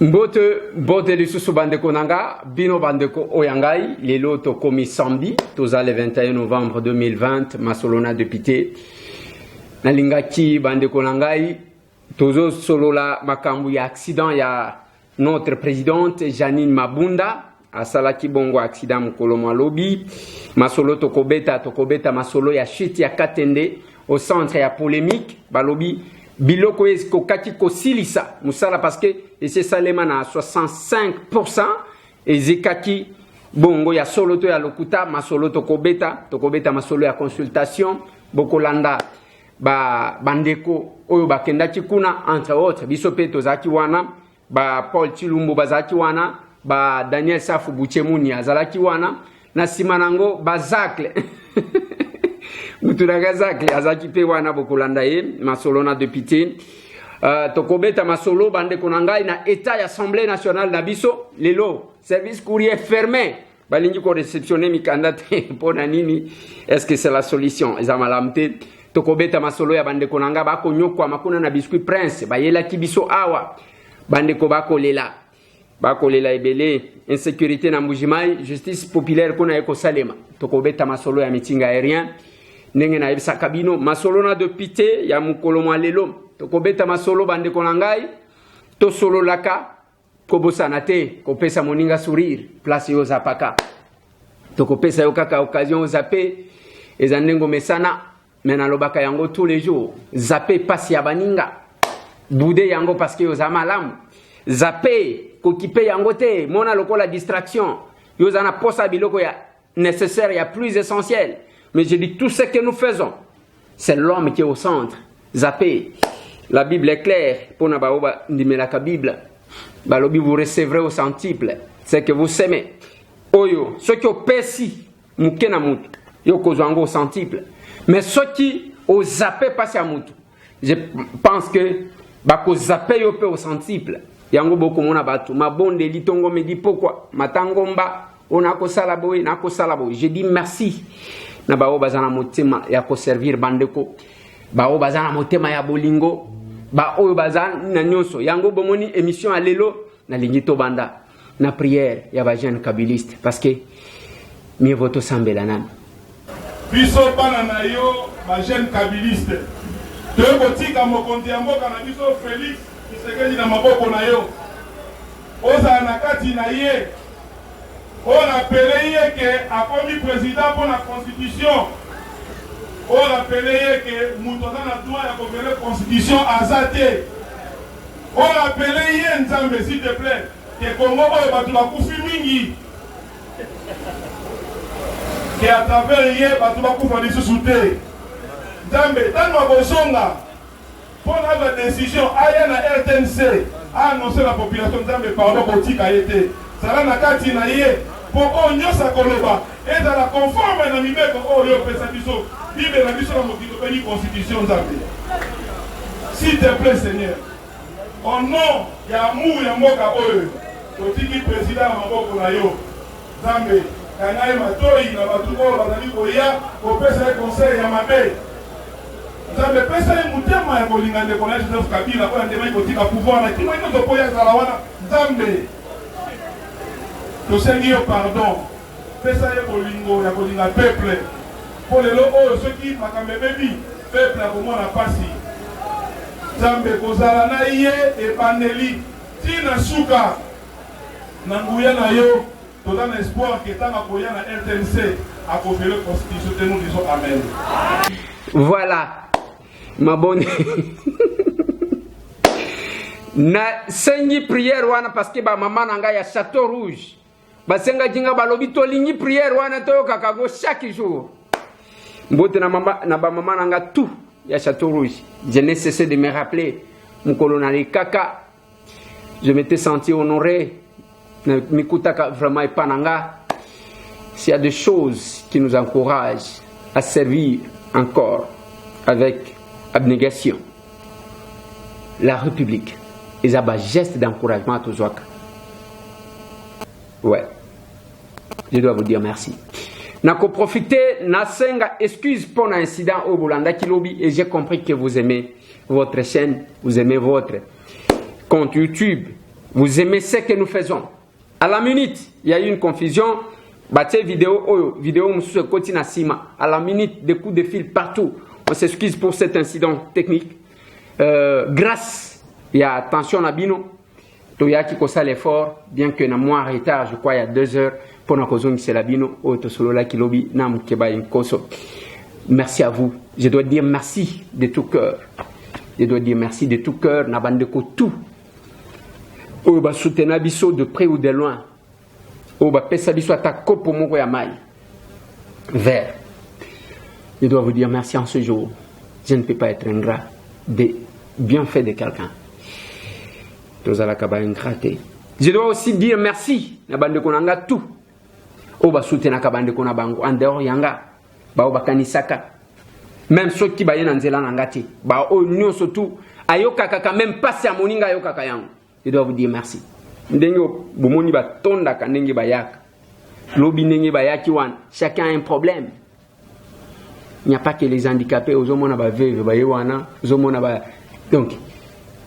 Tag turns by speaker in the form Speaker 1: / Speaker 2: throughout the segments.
Speaker 1: Mbote lisusu bandeko nanga, bino bandeko oyangai, lelo to komi samedi, toza le 21 novembre 2020, masolona député. Nalingaki bandeko nangai, tozo solola makambu ya accident ya notre présidente Janine Mabunda, asalaki bongo accident mukolo malobi, masolo tokobeta masolo ya chute ya Katende au centre ya polémique, balobi biloko esko kaki ko silisa musala parce que et c'est salema na 65% et zekaki bongo ya solo to ya lokuta masolo tokobeta masolo ya consultation bokolanda bandeko oyo bakendaki kuna entre autres biso pe tozaki wana Paul Chilumbo bazaki wana Daniel Safu Buchemuni azalaki wana na simanango Zacle Mutunagazakli azaki pe wana bokolanda ye masolo na député tokobeta masolo bande konangai na état assemblée nationale na biso lelo service courrier fermé balingi ko réceptionner mikanda te pona nini est-ce que c'est la solution ezamalamte tokobeta masolo ya bande konanga bako nyokwa makuna na biscuit prince bayela kibiso awa bande ko bakolela ebele insécurité na Mbujimai justice populaire kuna eko salema tokobeta masolo ya mitinga aérien nenge na ebisa kabino masolo na député ya mukolo mwalelo tokobeta masolo bande konangai to solo laka kobosana te kopesa moninga sourire place yo zapaka tokopesa yo kaka occasion zape ezandengo mesana mena lobaka yango tous les jours zape pasi ya baninga boude yango parce que yo za malamu zape kokipe yango te mona lokola distraction yo za na posa biloko ya nécessaire ya plus essentiel. Mais je dis tout ce que nous faisons, c'est l'homme qui est au centre. Zappé. La Bible est claire. Pour Nabaoba Ndimelaka Bible. Balobi vous recevrez au centuple. C'est que vous s'aimez. Oyo. Ceux qui ont persi. Mukena mutu. Yo kozwango au centuple. Mais ceux qui ont zappé passé à mutu. Je pense que bako zappé yo pe au centuple. Yango boko mona batu. Ma bonde litongo me dit pourquoi. Matangomba. On a kosala boy. Na kosala boy. Je dis merci. Na bao bazana motema ya ko servir bandeko bao bazana motema ya bolingo ba oyo bazana na nyonso yango bomoni émission alelo na lingito banda na prière ya ba jeune kabiliste parce que mieux voto sambela nami
Speaker 2: biso bana na yo ba jeune kabiliste to botika mokonzi ya mboka na biso Félix Tshisekedi na maboko na yo oza na kati na ye. On appelé que akomi président pour la constitution. On appelé que Moutona na droit à la constitution azate. On appelé Nzambe s'il te plaît que Congo oyo batu bakufi mingi. Que à travers hier batu bakufa lisusu te. Nzambe tanwa bozonga pour la décision aya na RTNC a annoncé la population Nzambe pardon kotika yete. Sala na kati na ye pour onyosa koloba et dans la conforme na mibeko oyo pesa biso bible na biso na mokito pe ni constitution Nzambe. S'il te plaît Seigneur, au nom ya mu ya mboka oyo totiki président na maboko na yo Nzambe kanai matoi na batu oyo bazali koya kopesa conseil ya mabe Nzambe pesa ye mutema ya kolinga ndeko na Joseph Kabila kwa ndema ikotika pouvoir na kimo ino topoya zala wana Nzambe tosengi yo pardon pesa ye bolingo ya kolinga peuple po lelo oyo soki makambo ebebi peuple akomona pasi Nzambe kozala na ye ebandeli tina suka na nguya na yo toza na espoir ke tanga koya na RTNC akofele constitution te nous disons amen.
Speaker 1: Voilà ma bonne na sengi prière wana parce que ba mama nanga ya Château Rouge basenga jinga balobi to lingi prière wana to kakago chaque jour mbote na ba mama nanga tout ya Château Rouge. Je n'ai cessé de me rappeler mon colonel Kaka. Je m'étais senti honoré mikutaka vraiment pananga. S'il y a des choses qui nous encouragent à servir encore avec abnégation la République, ils ont un geste d'encouragement à tous. Ouais, je dois vous dire merci. Nako profité, nasenga excuse pour l'incident au Bolanda Kilobi et j'ai compris que vous aimez votre chaîne, vous aimez votre compte YouTube. vous aimez ce que nous faisons. À la minute, il y a eu une confusion. À la minute, des coups de fil partout. On s'excuse pour cet incident technique. Grâce, il y a attention à Bino. Il y a qui fait l'effort, bien que nous moins en retard, je crois, il y a 2 heures, pour nous causer c'est la Bino, merci à vous. Je dois dire merci de tout cœur. Je dois dire merci de tout cœur. Nabandeko tout. Oh, bah, soutenir Bisso de près ou de loin. Oh, bah, pesa Bisso ta copo moko ya mai. Vert. Je dois vous dire merci en ce jour. Je ne peux pas être ingrat des bienfaits de quelqu'un. Je dois aussi dire merci. Nabandeko nanga tout. Oh, bah, soutenir Kabandeko na bango. En dehors yanga. Bah, oh, bah, kanisaka. Même ceux qui baillent dans Zéland Angati, bah oh nous surtout ayoka kaka même pas à moninga ayoka kayango. Je dois vous dire merci. Ndengo bomoni ba tonda kanenge bayaka. Lobi nenge bayaki wan, chacun a un problème. Il n'y a pas que les handicapés, aux hommes ba veuve ba yewana, aux hommes ba donc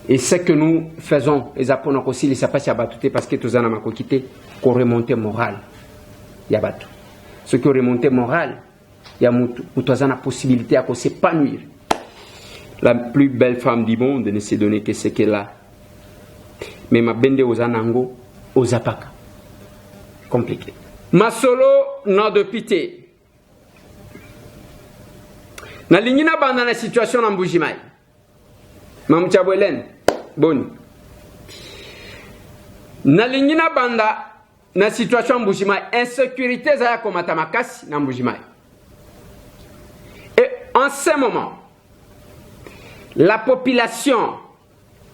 Speaker 1: et ce que nous faisons les apôtres aussi les sapasi abatute parce que tous en ma kokité qu'on remonter moral. Yabatu. Ce qui remonter moral il y a la possibilité de s'épanouir. La plus belle femme du monde ne s'est donnée que ce qu'elle a. Mais ma bende aux anango, aux apaka. Compliqué. Ma solo n'a de pitié. Na lingina banda na situation en Mbujimai. Mamchabwelen, bon. Na lingina banda na situation en Mbujimai. Insécurité zaya komata makasi na Mbujimai. En ce moment, la population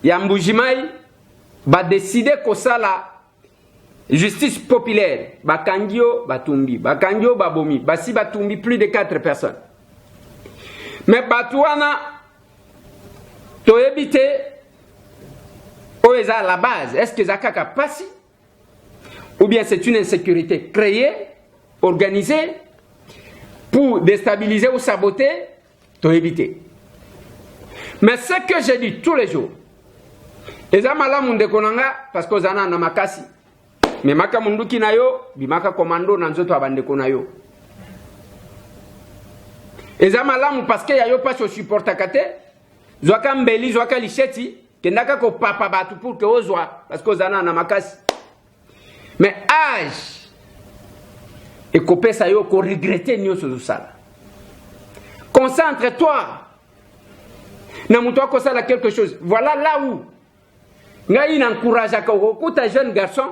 Speaker 1: Yambujimai va décider que ça la justice populaire, Bakangio, Batumbi, Bakangio, Babomi, Basi Batumbi, plus de 4 personnes. Mais Batouana, to évité, Oeza à la base, est-ce que Zakaka passe? Ou bien c'est une insécurité créée, organisée, pour déstabiliser ou saboter, to éviter. Mais ce que je dis tous les jours, les amala munde konanga parce que zana na makasi. Mais maka munduki na yo, bimaka commando na nzoto abande konayo. Les amala mu parce que yayo pas supporta kate, zwaka mbeli zwaka licheti, kendaka ko papa batu pour que ozwa parce que zana na makasi. Mais âge et copé ça yo ko regretter nyoso sala. Concentre-toi. Namuto ko sala quelque chose. Voilà là où ngai n'encourage ka okuta jeune garçon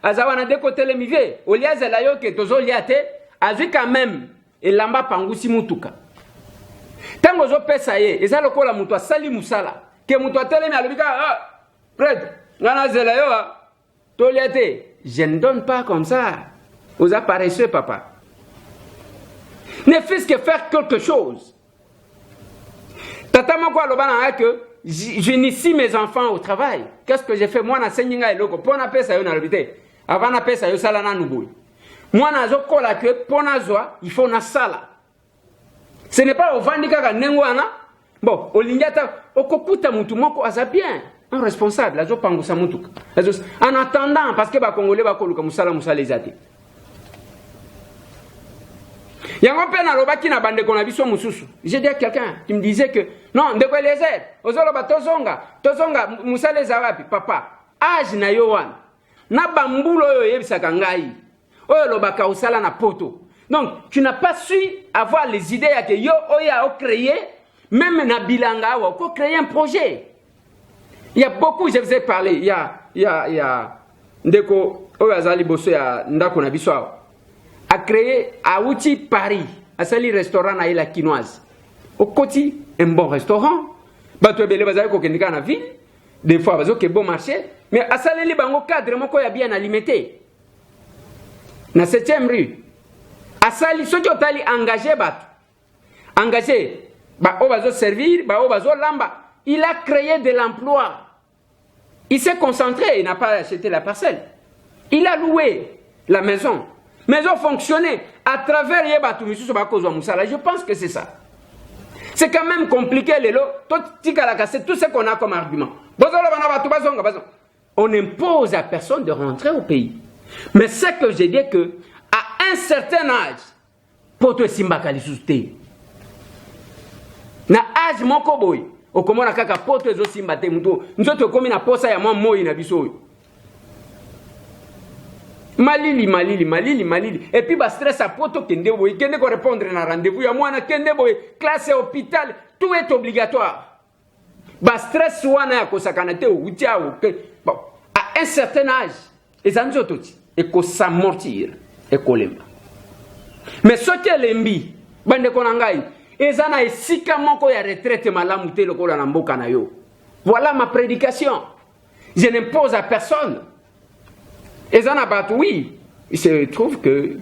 Speaker 1: azawana de côté le mivé oliaze la yo ke tozo liate azu quand même elamba pangusi mutuka. Tango zo pesa ye eza lokola muto asali musala ke muto atelemi alobika ah prêtre ngana zela yo to liate. Je ne donne pas comme ça aux appareilleux, papa. Ne fais-ce que faire quelque chose. Tata Mokwa Lobana que j'initie mes enfants au travail. Qu'est-ce que j'ai fait? Moi, na senginga eloko. Pona pesa yo na lobité. Avant na pesa yo sala na nubu. Moi, na zo kola que pona zoa, il faut na sala. Ce n'est pas au vandika ka nengwana. Bon, olingata okokuta mutu moko aza bien. Un responsable, la zo pangusa mutuka. En attendant, parce que ba Congolais ba koluka musala musala ezati. Yango pe na lobaki na bande kona biso mususu. J'ai dit à quelqu'un qui me disait que non, ndeko Eliezer, ozoloba tozonga musala ezawapi papa. Age na yo wana. Na bambulo yo yebisaka ngai. Oyo lobaka usala na poto. Donc, tu n'as pas su avoir les idées à que yo oya o créer même na bilanga wa ko créer un projet. Il y a beaucoup, je vous ai parlé, il y a Ndeko Oyazali Bosso ya Ndako na biso a créé à Outi Paris, à Sali restaurant à la quinoise. Au côté, un bon restaurant. Bato bele bazali ko kendika na ville, des fois bazo ke bon marché, mais à Sali li bango cadre moko ya bien alimenté. Na 7e rue. À Sali soki otali engagé bato. Engagé ba o bazo servir, ba o bazo lamba. Il a créé de l'emploi. Il s'est concentré, il n'a pas acheté la parcelle. Il a loué la maison. Maison fonctionnait à travers Yebatu. Je pense que c'est ça. C'est quand même compliqué, Lélo. C'est tout ce qu'on a comme argument. on n'impose à personne de rentrer au pays. Mais ce que j'ai dit que à un certain âge, poto simbaka lisusu. Na âge moko boy, okomona kaka poto ezo simba te muto. Nzoto komi na posa ya mwa moi na biso. Malili. Et puis, bah, stress à poto, kende boy, kende ko répondre na rendez-vous, ya mwana kende boy, classe hôpital, tout est obligatoire. Bah, stress wana ya kosakana te outia ou bon, à un certain âge, les anjototi, et ko s'amortir, et ko lemba. Mais ce qui est lembi, bande konangai, ezana esika moko ya retraite malamu te lokola na mboka na yo. Voilà ma prédication. Je n'impose à personne. Et oui, il se trouve que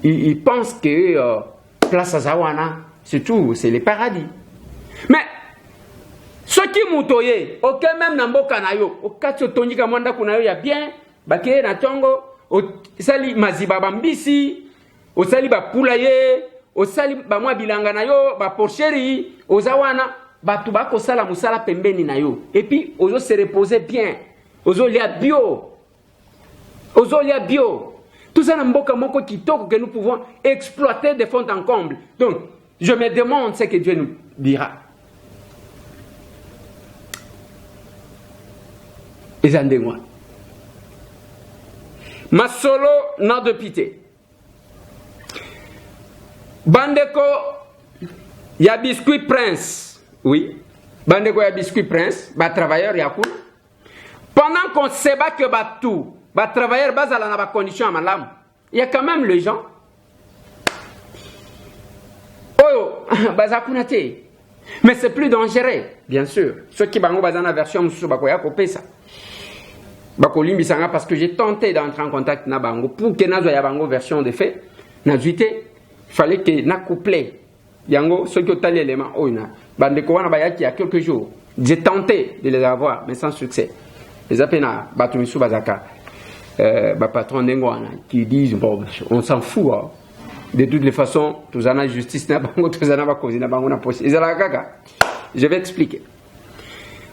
Speaker 1: il pense que place à Zawana, c'est tout, c'est le paradis. Mais ce qui moutoye, aucun même namboka na yo, au katso tonjika mwanda kuna yo ya bien, bakeye na tongo, au sali maziba bambisi, au sali ba poulaye, au sali ba mwa bilanga na yo, ba porcheri, au Zawana, ba tubako sala musala pembeni na yo. Et puis, ozo se reposer bien, ozo lia bio. Ozolia bio. Tout ça, que nous pouvons exploiter de fond en comble. Donc, je me demande ce que Dieu nous dira. Ezandez-moi. Ma solo n'a de pitié. Bandeko, ya biscuit prince. Oui. Bandeko, ya biscuit prince. Ba travailleur, yakoul. Pendant qu'on se bat que bat tout. Bah, travailleurs basés dans la condition à malam. Il y a quand même les gens. Oh, mais c'est plus dangereux, bien sûr. Ceux qui sont dans la version ça. Parce que j'ai tenté d'entrer en contact avec Bango pour que nous ayons une version de fait. Il fallait que nous couplions. Ceux qui ont les éléments, il y a quelques jours. J'ai tenté de les avoir, mais sans succès. Les appels à Batumisu Bazaka. Patron d'Engwana qui disent bon, on s'en fout. Hein. De toutes les façons, tous en a justice, je vais expliquer.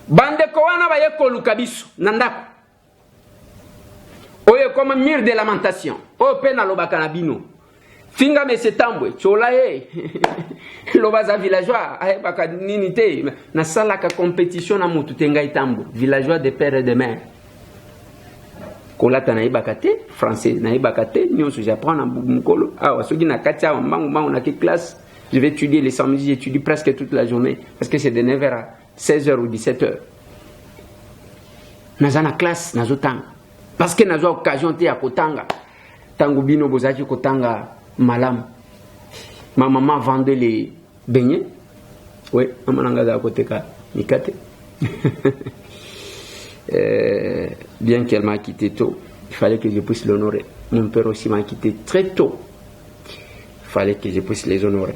Speaker 1: Bandeko wana ba yekolu kabiso nandako. Oye comme mire de lamentation. O pena lobaka na bino. Finga me setambwe chola ye. Lobaza villageois aye baka nini te na sala ka compétition na mutu tenga itambo. Villageois de père et de mère. Kolata na ibakate français na ibakate nyonso j'apprends en mukolo ah soki na katia mangu na classe je vais étudier les samedis j'étudie presque toute la journée parce que c'est de 9h à 16h ou 17h nazana classe nazotanga parce que nazo occasion te ya kotanga tango bino bozaki kotanga malam ma maman vendait les beignets oui maman nanga koteka nikate bien qu'elle m'a quitté tôt, il fallait que je puisse l'honorer. Mon père aussi m'a quitté très tôt. Il fallait que je puisse les honorer.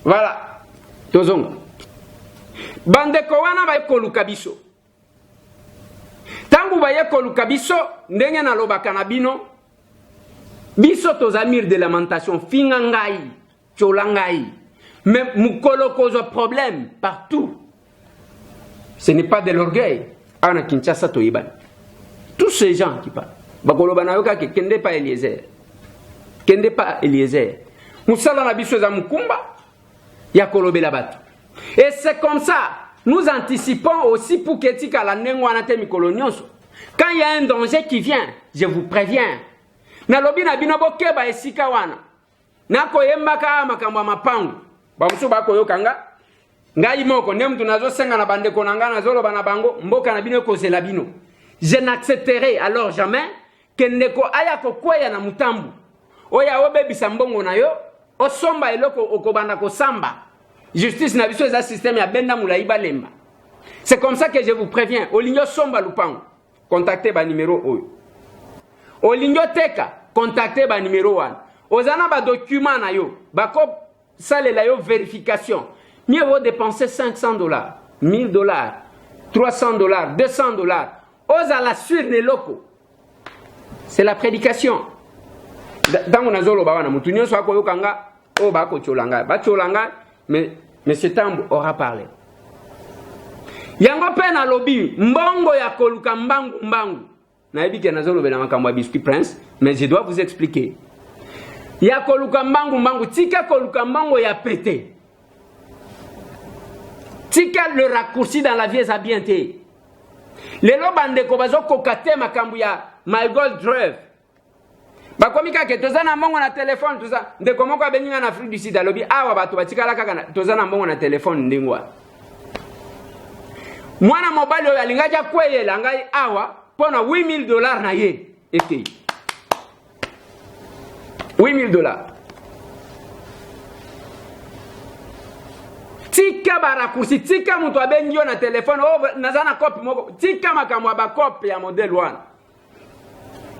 Speaker 1: Voilà. Tozongo. Bandeko wana ba ekoluka biso. Tangu ba ekoluka biso ndenge na lobaka na bino. Biso tozamir de lamentation fingangai cholangai mais mukolo cause problème partout. Ce n'est pas de l'orgueil. Ana Kinshasa toiban. Tous ces gens qui parlent. Bakolo banayoka ke kende pas Eliezer. Kende pas Eliezer. Musala na biso za mukumba ya kolobela batu. Et c'est comme ça nous anticipons aussi pour ketika la nengwana te mikolo nyonso. Quand il y a un danger qui vient, je vous préviens. Na lobi na bino bokeba esika wana nako yembaka makambo mapangu bamusu bako yokanga ngai moko ndem tunazo senga na bandeko nanga na zolo bana bango mboka na bino kozela bino je n'accepterai alors jamais que ndeko aya kokweya na mutambu oya obebisa mbongo na yo osomba eloko okobanda kosamba justice na biso eza système ya benda mulaiba lemba. C'est comme ça que je vous préviens olinyo somba lupango contactez ba numéro oyo. Olingo teka, contactez ba numéro 1. Ozana ba document na yo, ba ko sale la yo vérification. Mieux vaut dépenser $500, $1000, $300, $200. Oza la sur les locaux. C'est la prédication. Dans on azolo ba wana mutu nyonso akoyokanga oh ba ko cholanga ba cholanga mais M. Tambo aura parlé. Yango pe na lobby mbongo ya koluka mbangu na yebi ke nazolo bena makambo ya Biscuit Prince, mais je dois vous expliquer. Ya koluka mbangu tika koluka mbango ya pété. Tika le raccourci dans la vie ça bien té. Lelo bande ko bazo kokate makambo ya My Gold Drive. Bakomika ke tozana mbongo na téléphone toza ndeko moko abeninga na Afrique du Sud alobi awa bato batikala kaka tozana mbongo na téléphone ndingwa. Mwana mobali oyo alingaja kweyela ngai awa pona $8,000 na ye eke. $8,000. Tika barakursi, tika mutu abengi yo na telefone, oh nazana copie moko, tika makambo ba copie ya model 1.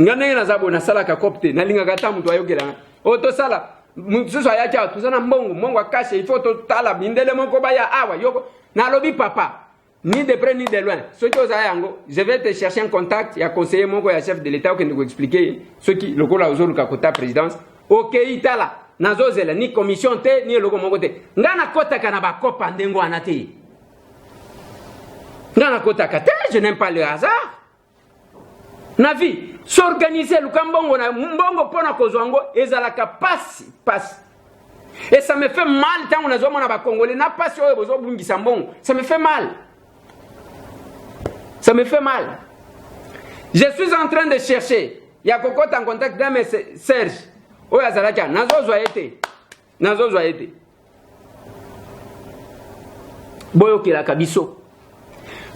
Speaker 1: Ngane nazabo na sala ka copie, na linga kata mutu ayokela. Oh to sala, mutu so ayacha tuzana mbongo akashe, il faut to tala bindele moko baya awa yoko na lobi papa. Ni de près ni de loin. Ce qui aux ayango, je vais te chercher un contact, il y a conseiller mon chef de l'État qui nous expliquer ce qui le cola aux kota présidence. OK, itala. Nazozela ni commission te ni logo mongo te. Ngana kota kana ba kopa ndengo anate. Ngana kota kate, je n'aime pas le hasard. Navi, s'organiser le kambongo na mbongo pona kozwango ezalaka passe. Et ça me fait mal tant on a zomona ba congolais na passe oyo bozo bungisa mbongo. Ça me fait mal. Ça me fait mal. Je suis en train de chercher. Il y a cocotte en contact d'un Serge. Oh, Azalaka. Nazo Zoyete. Boyoke la kabiso.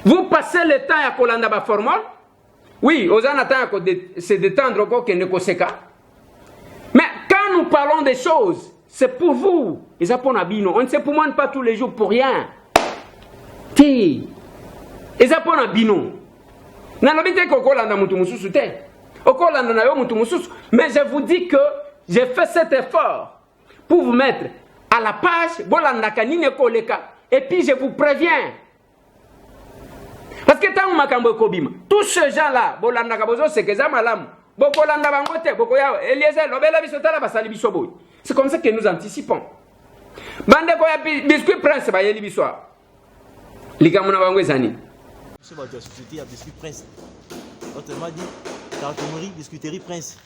Speaker 1: Vous passez le temps à Kolanda ba formal. Oui, aux en attendant de se détendre encore qu'il ne koseka. Mais quand nous parlons des choses, c'est pour vous. Les Aponabino. On ne se poumane pas tous les jours pour rien. Ti. Et ça pour un bino. Mais je vous dis que j'ai fait cet effort pour vous mettre à la page. Et puis je vous préviens. Parce que tous ces gens-là, c'est comme ça que nous anticipons. Biscuit Prince,
Speaker 3: Ce va dire société à Biscuit Prince. Autrement dit, cartonnerie, biscuiterie Prince.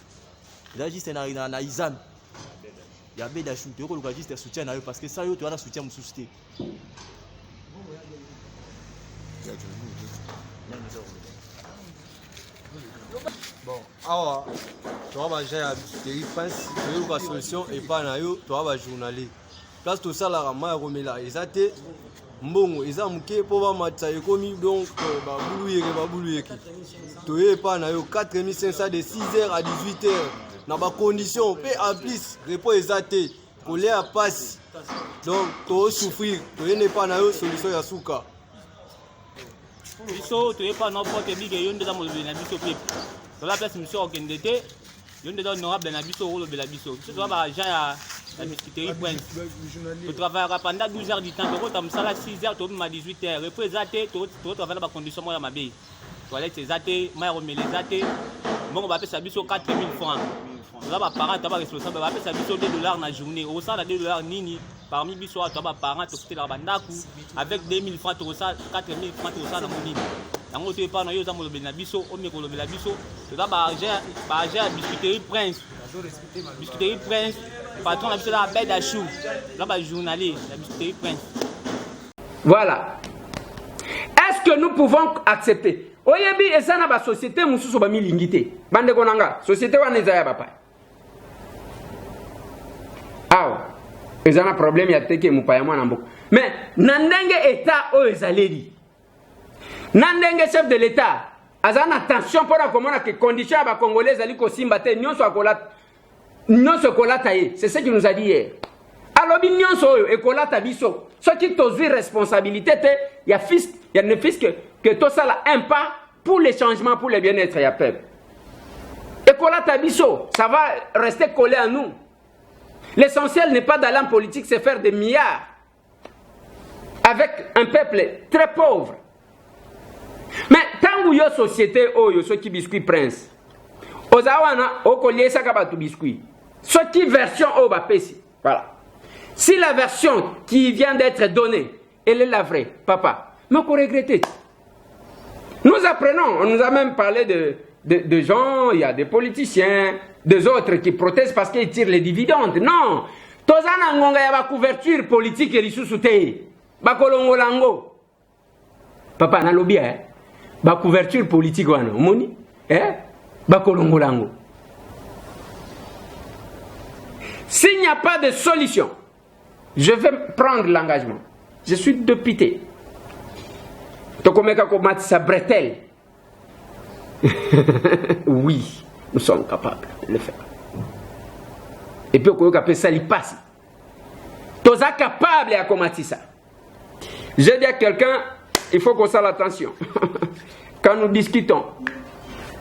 Speaker 3: Là, juste un Izan. Il y a des choses qui sont juste soutien parce que ça, tu as un soutien de société.
Speaker 4: Bon, alors, tu vas gérer la biscuiterie Prince, tu as une solution et pas tu vas journaler. Place tout ça, là, moi, je là. Et ça, mbongo eza muke po ba matsa ekomi donc babuluyeke toye pa na yo 4500 de 6h à 18h na ba condition pe en plus repos ezate kolé a passe donc to souffrir toye ne pa na yo solution ya suka
Speaker 5: biso toye pa na porte bige yo ndeza mo na biso pe to la place monsieur okendete yo ndeza honorable na biso rolo de la biso to ba agent ya la biscuiterie Prince. Tu travailleras pendant 12 heures du temps, tu vas 6 heures, tu vas 18 heures. Représenté, tu vas travailler dans la condition de ma vie. Tu vas les athées, tu vas les athées. Moi, on va payer ça 4 000 francs. Tu vas parents, tu vas responsable, tu vas payer ça $2 dans la journée. Au sein de $2 nini, parmi les soirs, tu vas parents, tu vas faire la avec 2 000 francs, tu vas 4 000 francs, tu vas faire la monnaie. Donc, tu vas pas dans les gens qui biso, au mieux que le biso, tu vas agir à biscuiterie Prince. Biscuiterie Prince. Patron, la bête d'achou. Là, journaliste, la biscuiterie Prince.
Speaker 1: Voilà. Est-ce que nous pouvons accepter? Oyebi et ça na ba société mususu ba milingité. Bande konanga, société wana ezaya papa. Awa. Ezana problème ya teke mupaya mwana mboko. Mais nandenge état o ezaleli. Nandenge chef de l'état. Azana attention pour la commande que condition ba congolais ali ko simba te nyonso akola. Nyonso kolata ye, c'est ce qu'il nous a dit hier. Alors nyonso e kolata biso. Ce qui t'ose responsabilité te, il y a ne fils que tout ça là un pas pour les changements, pour le bien-être ya peuple. Et kolata biso, ça va rester collé à nous. L'essentiel n'est pas d'aller en politique, c'est faire des milliards avec un peuple très pauvre. Mais tant que yo société oyo so qui biscuit Prince. Ozawana okoliesa kabatu biscuit. Ce qui version au bapesi. Voilà. Si la version qui vient d'être donnée, elle est la vraie, papa, mais qu'on regrette. Nous apprenons, on nous a même parlé de gens, il y a des politiciens, des autres qui protestent parce qu'ils tirent les dividendes. Non, tozana ngonga ya ba couverture politique et lisusu te. Ba kolongolango. Papa na lobby ba couverture politique wana, omoni? Ba kolongolango. S'il n'y a pas de solution, je vais prendre l'engagement. Je suis député. Tokomeka komatisa bretelle. Oui, nous sommes capables de le faire. Et puis, on peut ça, il passe. Tu es capable de combattre ça. Je dis à quelqu'un, il faut qu'on s'en attention. Quand nous discutons.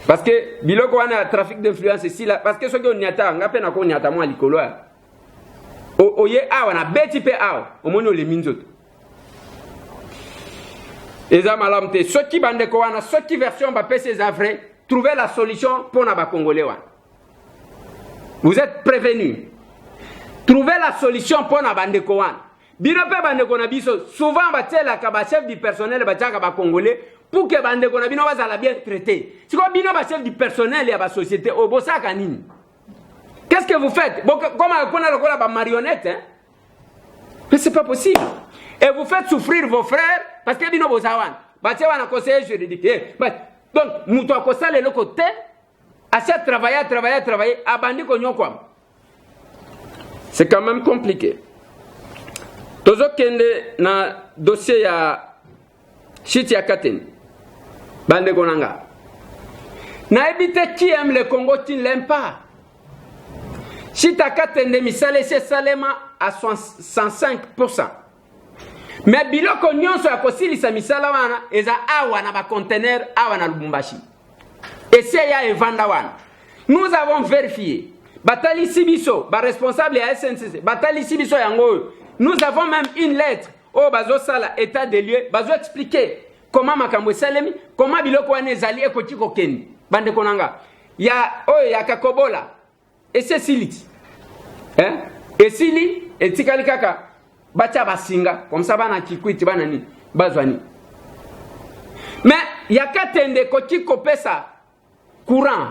Speaker 1: Parce que, biloko wana trafic d'influence ici, là, parce que ce qu'on y a, on a peine à qu'on y a moi à l'école. Oye, on a bêti pe au moins les minzotes. Et ça, madame, ceux qui bandent quoi, ceux qui version Mbappé, c'est vrai, trouver la solution pour les Congolais. Vous êtes prévenus. Trouvez la solution pour les bandes quoi. Binope bande konabiso, souvent la chef du personnel ba Congolais pour que bande konabino va bien traité. Si quoi bino chef du personnel et la société au bossa kanini. Qu'est-ce que vous faites? Comme on a la marionnette, hein? Mais c'est pas possible. Et vous faites souffrir vos frères parce que bino bozawan. Batia wana conseiller juridique. Donc muto akosa le côté assez travailler abandi konyo kwa. C'est quand même compliqué. Tozo kende na dossier ya Chiti ya Kateni. Bande konanga. Na ebite qui aime le Congo qui ne l'aime pas. Chiti ya Kateni misale chez Salema à 105%. Mais biloko nyonso ya kosilisa misala wana eza awa na ba conteneur awa na Lubumbashi. Et c'est ya evanda wana. Nous avons vérifié. Batali Sibiso, ba responsable ya SNCC. Batali Sibiso yango. Nous avons même une lettre au bazo sala état des lieux, bazo expliquer comment makambo salemi, comment biloko wana ezali ekoti kokeni. Bande konanga. Ya kakobola. Et c'est siliti. Hein? Et sili et tikali kaka. Bacha basinga comme ça bana kikwiti bana ni bazwani. Mais ya katende koti kopesa courant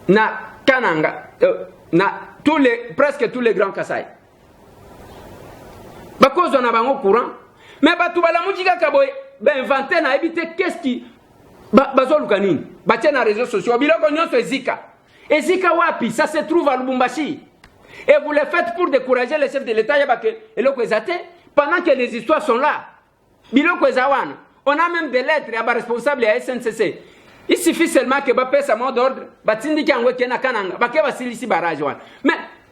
Speaker 1: na Kananga na presque tous les grands Kasai. Bakozo na bango courant mais batu bala mujika kaboy ba inventer na éviter qu'est-ce qui bazoluka nini batia na réseaux sociaux biloko nyonso ezika wapi ça se trouve à Lubumbashi. Et vous le faites pour décourager les chefs de l'État pendant que les histoires sont là. On a même des lettres à responsable à SNCC. Il suffit seulement que Bappé sa mot d'ordre, mais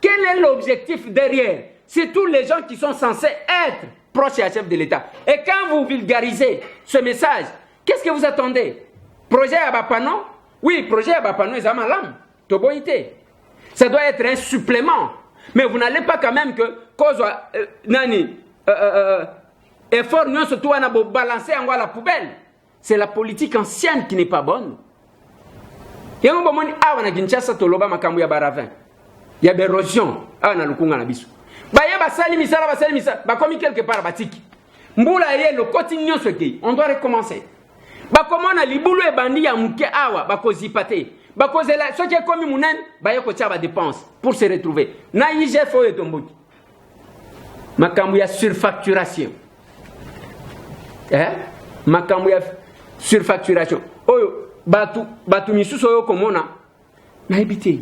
Speaker 1: quel est l'objectif derrière? C'est tous les gens qui sont censés être proches à chef de l'État. Et quand vous vulgarisez ce message, qu'est-ce que vous attendez? Projet à Bapano? Oui, projet à Bapano est Zamalam. Toboïté. Ça doit être un supplément. Mais vous n'allez pas quand même que cause effort non surtout à balancer en la poubelle. C'est la politique ancienne qui n'est pas bonne. Il y a un moment où on Kinshasa toloba makambu ya baravin. Il y a des érosions à na lukunga na biso. Ba ya basali misala ba komi quelque part batiki. Mbula ye le quotidien ce qui on doit recommencer. Ba comment na libulu e bandi ya muke awa ba kozipate. Bakozela ce qui est comme munen ba yoko tia ba dépense pour se retrouver na IGF fo etombuki makambu ya surfacturation makambu ya surfacturation oyo batu misuso yo komona na ebité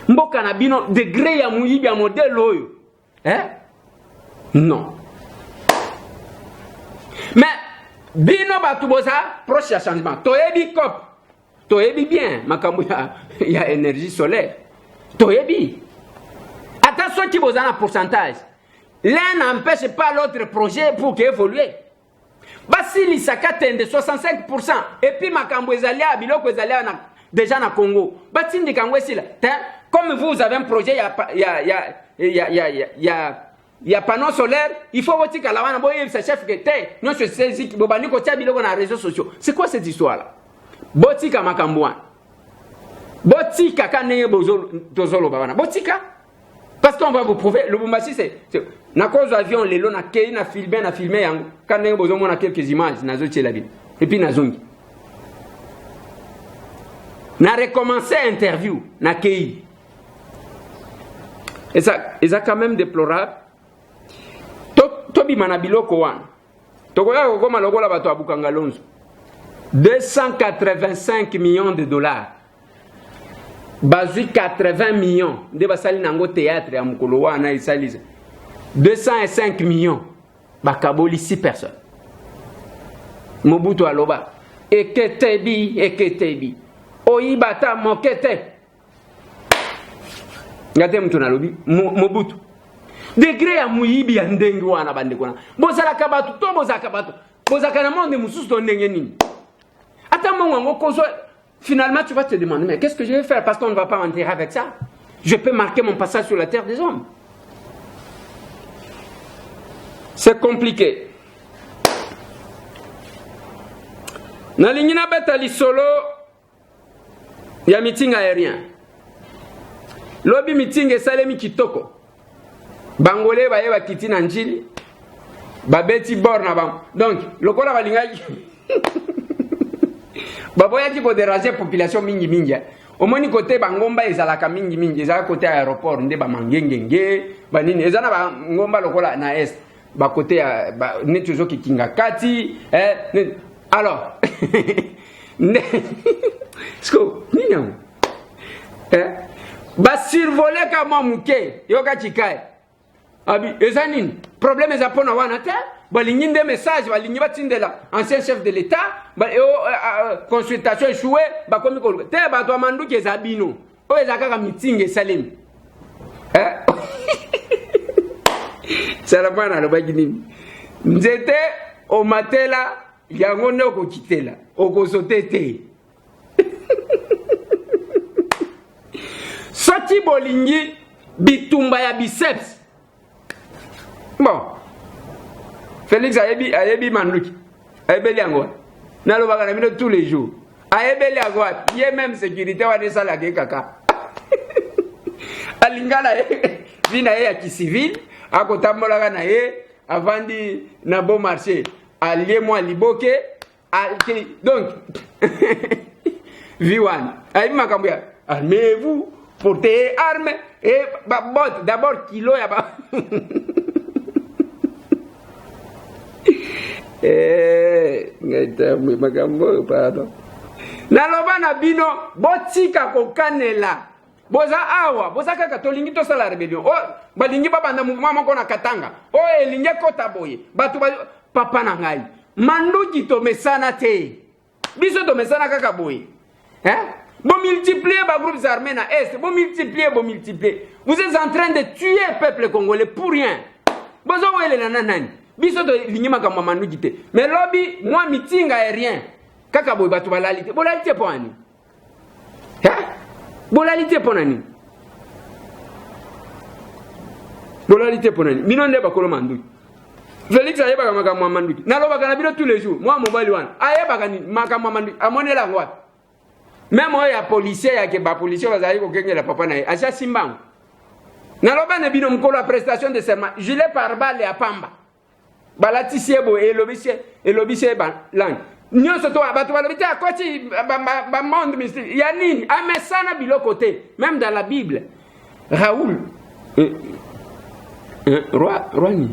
Speaker 1: mboka na bino degré ya muyibi ya modèle oyo non mais bino batu boza proche ya changement toyebi cop toyebi bien makambo ya énergie solaire toyebi attention qui boza na pourcentage l'un n'empêche pas l'autre projet pour qu'évoluer basili sakatende 65% et puis makambo ezalia biloko ezalia na déjà na Congo batindi kangwe sila comme vous avez un projet il y a panneau solaire il faut voter kala wana boye sa chef que te non se saisi bobani ko tia biloko na réseaux sociaux c'est quoi cette histoire là botika makambo wana botika kanenge bozolo tozolo babana botika Parce qu'on va vous prouver, le Lubumbashi, c'est... Na cause avion, les lots, na filmé, quand on a besoin de quelques images, na zotié la ville. Et puis na zongi. Na recommencé interview, na kei. Et ça quand même déplorable. Tobi manabilo kowan. Tokoya kokoma lokola bato abukanga lonzo. 285 millions de dollars. Bazui 80 millions. De basali nango théâtre ya mukolo wana isalisa. 205 millions. Bakaboli 6 personnes. Mobutu aloba. Eketebi. Oibata mokete. Ngate mtu nalobi. Mobutu. Degré ya muyibi ya ndenge wana bande kona. Bozala kabatu, to bozaka batu. Bozaka na monde mususu to ndenge nini. Ata mongo kozo. Finalement, tu vas te demander, mais qu'est-ce que je vais faire? Parce qu'on ne va pas m'enterrer avec ça. Je peux marquer mon passage sur la terre des hommes. C'est compliqué. Na lingina beta li solo ya meeting aérien. Lobi meeting esalemi kitoko. Bangolais ba yeba kiti na njili. Babeti bor na bam. Donc, lokola balingaki Baboya qui peut déranger la population mingi. Au moins, côté Bangomba, ils ont la mingi. Ils ont côté aéroport, ils ont mangengenge. Banini, ils ont Bangomba, lokola na est. Ba côté, ne toujours qui kinga kati. Alors, sko, nino. Ba survoler comme mouké. Yoka chikai. Abi, ezanine. Problème est à pona wanata. Balingi des messages, balingi batindela ancien chef de l'État, consultation échouée, bakomi ko te bato manduki ezabino. O ezaka meeting esalem. Ça la bana lo bagini. Nzete o matela yango ne ko kitela, o ko sotete. Soti bolingi bitumba ya biceps. Bon. Félix Ayebi Manduki. Ayebeli Angwa. Nalo bagana mino tous les jours. Ayebeli Angwa. Yé même sécurité wa de sala ke kaka. Alingana vina ya ki civil. Akotambola na ye. Avandi na bon marché. Allié moi liboke. Donc. Viwan. Ayebi makambuya. Armez-vous. Portez armes. Et bot. D'abord kilo ya ba. Pardon. Naloba na bino botika kokanela. Boza awa, boza kaka tolingi to sala rebellion. Oh, balingi babanda mouvement moko na Katanga. Oh, elingi kota boye. Batu papa na ngai. Manduki to mesana te. Biso to mesana kaka boye. Bon multiplier ba groupes armés na est, bon multiplier. Vous êtes en train de tuer le peuple congolais pour rien. Bozo wele na nanani. Biso to linyima kama manduki te. Mais lobby moi meeting aérien. Kaka boy batu balalite. Bolalite po ani. Bolalite po nani. Bolalite po nani. Bino nde bakolo manduki. Félix ayeba kama kama manduki. Naloba kana bino tous les jours. Moi mobile wana. Ayeba kani makama manduki. Amonela ngwa. Même moi ya policier ya ke ba policier bazali ko kengela papa na ye. Acha simbango. Naloba ne bino mkolo prestation de serment. Gilet pare-balles ya pamba. Balati siebo elobise ban lang. Nyonso to abatu balobite akoti ba monde mystique. Ya nini? Amesana biloko te. Même dans la Bible. Raoul roi ni.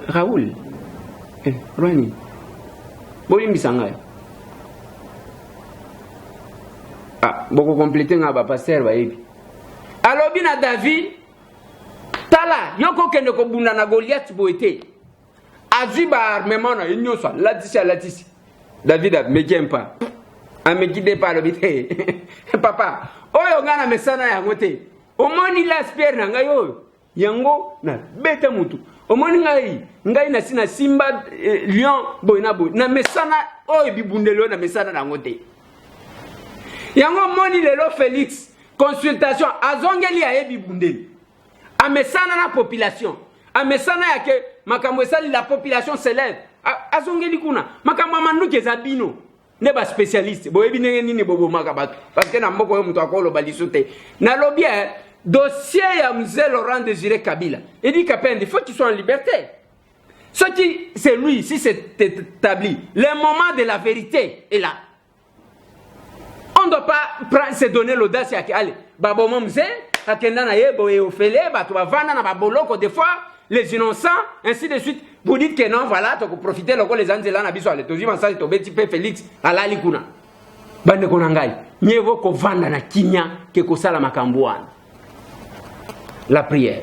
Speaker 1: Raoul. Roi ni. Boyimbisa ngai. Boko compléter nga ba pasteur ba yebi. Alobi na David tala yoko kende ko bunda na Goliath boete. Azui ba armement na nyoso latisi. David me pas. Amekide pa lobite. Papa, oyo ngana mesana yango te. Omoni la spare na ngai oyo. Yango na beta mutu. Omoni ngai na sina simba lion boina boy. Na mesana oyo bibundelo na mesana na ngote. Yango moni lelo Félix consultation azongeli ayebi bundeli. Amesana na population. Amesana yake makambo esali la population s'élève. Azongeli kuna makambo manduki ezabino. Ne ba spécialiste. Boyebi nini bobo makabatu. Parce que na mboko yo mtu akolo balisote. Na lobby dossier ya Mzee Laurent Désiré Kabila. Il dit qu'il faut qu'il soit en liberté. Ce qui, c'est lui, si c'est établi, le moment de la vérité est là. On ne doit pas se donner l'audace à aller. Babomon Mzee, akenda na yebo et ofele, tu vas vendre na baboloko des fois, les innocents, ainsi de suite. Vous dites que non, voilà, tu peux profiter, les anzela na biso ale. Tu dis, ça, tu vas petit Félix, à la likuna. Bande konangai, nyevo ko vanda na kinya, ke kosala makambuana. La prière.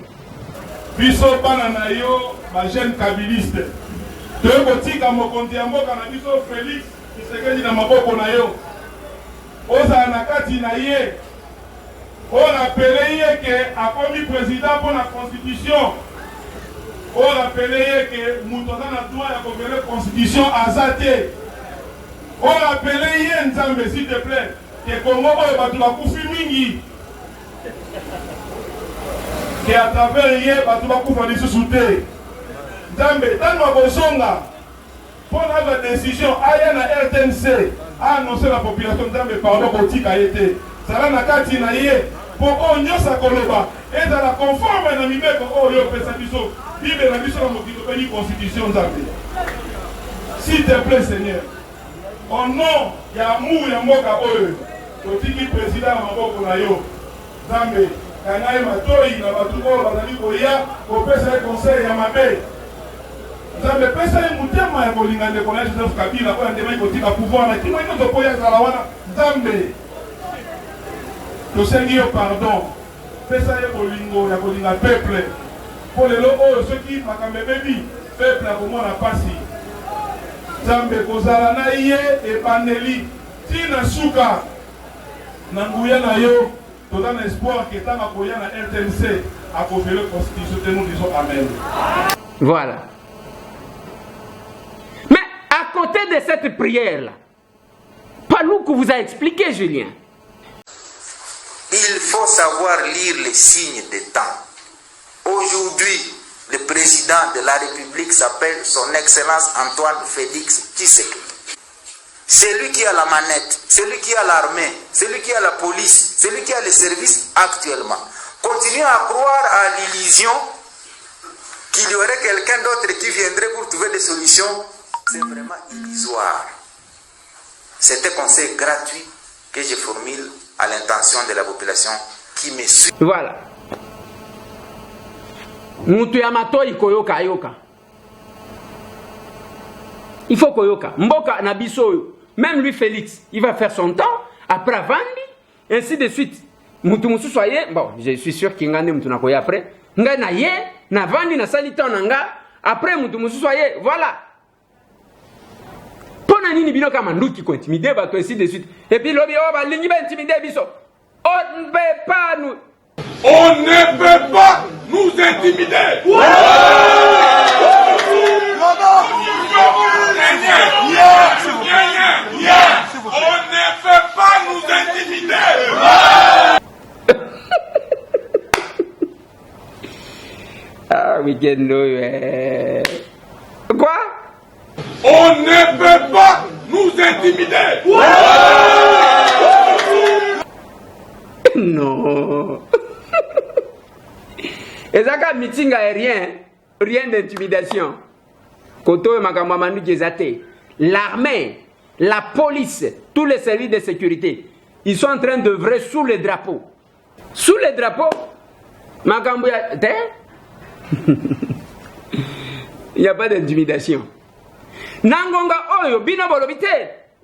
Speaker 2: Biso bana na yo ba jeune kabiliste to kotika mokonzi ya mboka na biso Félix Tshisekedi na maboko na yo oza na kati na ye on appelé ye ke akomi président pour la constitution on appelé ye ke muto na droit ya ko constitution azate on appelé ye nzambe s'il te plaît ke Congo oyo batu bakufi mingi que à travers hier, tu vas pouvoir les soutenir. Zambé, dans nos bosonga, pour la décision, à la RTNC, a annoncé la population Zambé pardon pour tika été. Ça va na kati na hier, pour on y sa koloba, et dans la conforme à l'amibé que oh yo pesa biso, bibe la biso la mokito pays constitution Zambé. S'il te plaît Seigneur, au nom ya mou ya moka oyo, totiki président maboko na yo, Zambé. Kanaye matoi na batuko bazali koya kopesa conseil ya mabe. Nzambe pesa ye mutema ya kolingande kona Joseph Kabila kwa ndema ikotika pouvoir na kimo ino topoya zala wana Nzambe. Tosengi yo pardon. Pesa ye kolingo ya kolinga peuple. Pour lelo oyo soki makambe bebi peuple akomona pasi. Nzambe kozala na ye ebandeli tina suka na nguya na yo. Nous avons espoir que tant que la RTNC a conféré la constitution, nous disons Amen.
Speaker 1: Voilà. Mais à côté de cette prière-là, pas nous que vous a expliqué, Julien.
Speaker 6: Il faut savoir lire les signes des temps. Aujourd'hui, le président de la République s'appelle Son Excellence Antoine Félix Tshisekedi. C'est lui qui a la manette, c'est lui qui a l'armée, c'est lui qui a la police, c'est lui qui a les services actuellement. Continuez à croire à l'illusion qu'il y aurait quelqu'un d'autre qui viendrait pour trouver des solutions. C'est vraiment illusoire. C'est un conseil gratuit que je formule à l'intention de la population qui me suit.
Speaker 1: Voilà. Mutu yamato ikoyoka yoka. Il faut koyoka. Mboka na biso. Même lui, Félix, il va faire son temps. Après, Vandi, ainsi de suite. Mutu soyez. Bon, je suis sûr qu'il y a un mutu nakoya après. Nga na ye, na Vandi, na salita nanga. Après, mutu soyez. Voilà. Pona nini bino kama nduki ko intimider bato ainsi de suite. Et puis lobi oh ba lingi ba intimider biso. On ne peut pas nous.
Speaker 2: On ne peut pas nous intimider. On ne peut pas nous intimider.
Speaker 1: Ah, week-end, quoi?
Speaker 2: On ne peut pas nous intimider.
Speaker 1: Non. Et ça, quand meeting aérien, rien d'intimidation. Koto et Makamamanu Gezate. L'armée, la police, tous les services de sécurité, ils sont en train d'œuvrer sous les drapeaux. Sous les drapeaux, Makambuya, il n'y a pas d'intimidation. Nangonga Oyo, Bino Bolobite,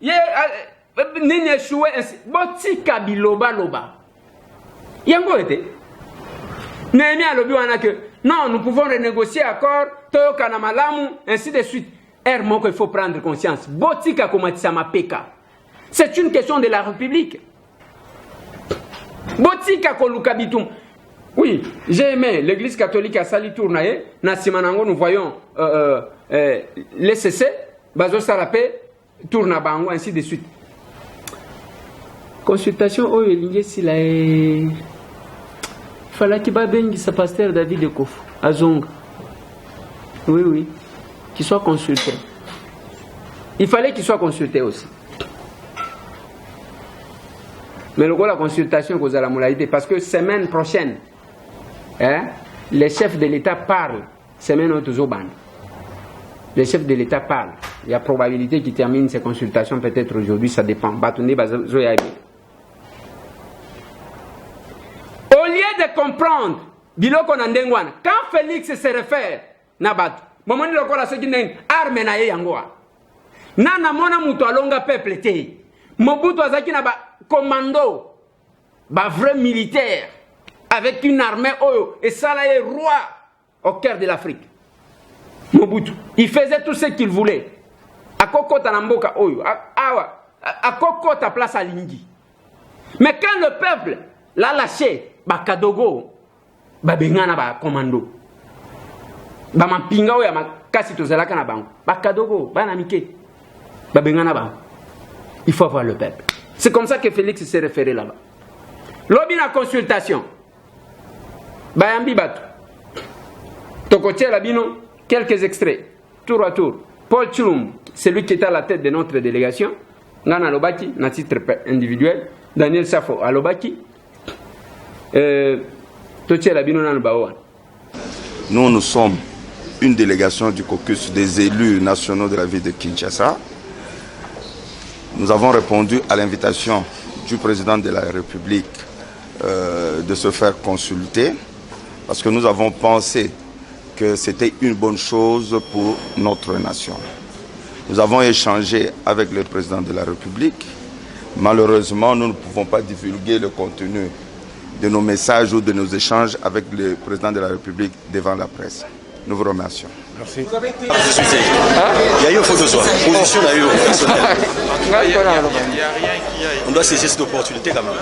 Speaker 1: Nene Choué, Botika Biloba Loba. Yango était. Néhémie lobi wana que non, nous pouvons renégocier accord, Toyoka na malamu, ainsi de suite. Hermo qu'il faut prendre conscience. Botika komatisama peka. C'est une question de la République. Botika kolukabitum. Oui, j'ai aimé l'église catholique à Sali Tournaye, na Simanango, nous voyons les CC, Bazo Salapé, Tournabango, ainsi de suite. Consultation, oh, il si la fallait qu'il y ait pasteur David de Kof, à Zong. Oui, oui, qu'il soit consulté. Il fallait qu'il soit consulté aussi. Mais le la consultation, parce que semaine prochaine, les chefs de l'État parlent. C'est maintenant toujours ban. Les chefs de l'État parlent. Il y a probabilité qu'ils terminent ces consultations peut-être aujourd'hui, ça dépend. Au lieu de comprendre, quand Félix se réfère, Nabat, moment où il se dit arme na yangoa. Nana mona muto alonga peuple te. Mobutu azaki na ba commando, ba vrai militaire avec une armée oyo et ça là est roi au cœur de l'Afrique. Mobutu, il faisait tout ce qu'il voulait. A kokota na mboka oyo, a kokota place à Lingi. Mais quand le peuple l'a lâché, ba kadogo, ba bengana ba commando. Ba mapinga oyo ma kasi tozalaka na bango. Ba kadogo, ba na mike. Ba bengana ba. Il faut avoir le peuple. C'est comme ça que Félix s'est référé là-bas. Lobi na consultation. Bayambi batu. Tokotia Labino, quelques extraits. Tour à tour. Paul Chulum, celui qui est à la tête de notre délégation. Ngana Lobaki, na titre individuel. Daniel Safo à Lobaki. Tokotia Labino na Baoan.
Speaker 7: Nous sommes une délégation du caucus des élus nationaux de la ville de Kinshasa. Nous avons répondu à l'invitation du président de la République de se faire consulter parce que nous avons pensé que c'était une bonne chose pour notre nation. Nous avons échangé avec le président de la République. Malheureusement, nous ne pouvons pas divulguer le contenu de nos messages ou de nos échanges avec le président de la République devant la presse. Nous vous remercions.
Speaker 8: Merci. Il y a eu une faute de soi. Position a eu
Speaker 1: Il n'y a rien
Speaker 8: qui aille. On doit saisir cette opportunité quand même.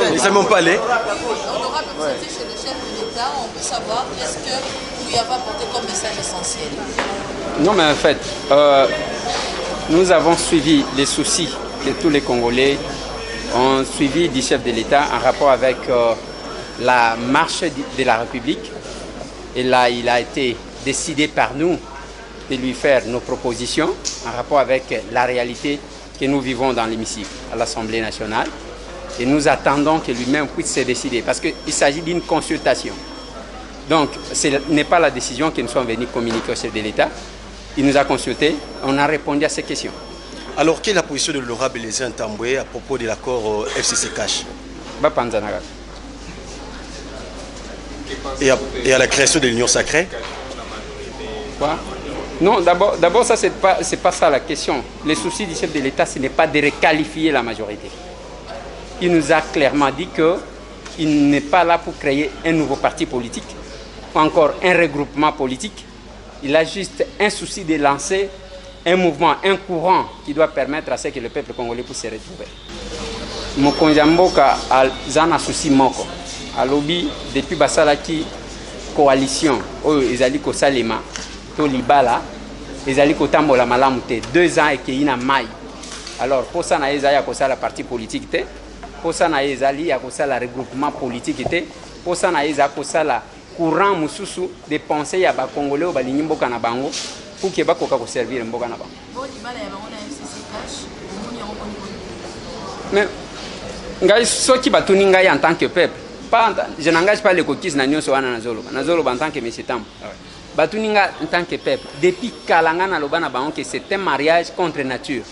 Speaker 8: Ils ne savent même pas aller.
Speaker 9: Honorable, vous étiez chez le chef de l'État. On peut savoir qu'est-ce que vous lui avez apporté comme message essentiel.
Speaker 1: Non, mais en fait, nous avons suivi les soucis que tous les Congolais ont suivi du chef de l'État en rapport avec la marche de la République. Et là, il a été décidé par nous de lui faire nos propositions en rapport avec la réalité que nous vivons dans l'hémicycle à l'Assemblée nationale. Et nous attendons que lui-même puisse se décider parce qu'il s'agit d'une consultation. Donc, ce n'est pas la décision que nous sommes venus communiquer au chef de l'État. Il nous a consultés, on a répondu à ces questions.
Speaker 8: Alors, quelle est la position de l'honorable Elisée Ntambwe à propos de l'accord FCC Cash et à la création de l'Union sacrée?
Speaker 1: Quoi? Non, d'abord ça, c'est pas ça la question. Le souci du chef de l'État, ce n'est pas de requalifier la majorité. Il nous a clairement dit qu'il n'est pas là pour créer un nouveau parti politique, ou encore un regroupement politique. Il a juste un souci de lancer un mouvement, un courant qui doit permettre à ce que le peuple congolais puisse se retrouver. Mokonzi Mboka a un souci moko. À lobby, depuis Basalaki coalition, ezali ko salema, to libala, ezali ko tambola malamu te 2 ans et qu'il na mai. Alors pour ça na ezali ko sala parti politique te, pour ça na ezali ko sala regroupement politique te, pour ça na ezali ko sala courant mususu de pensée ya ba congolais o balingi mboka na bango pour que bakoka ko servir mboka na bango.
Speaker 9: Bon libala ya bango na FCC Cash, on y a
Speaker 1: mais ngai soki batuni ngai en tant que peuple. Je n'engage pas les coquilles na nyonso wana nazolo en tant que monsieur Tam. Batuninga en tant que peuple depuis kalanga na loba na bango que c'est un mariage contre nature.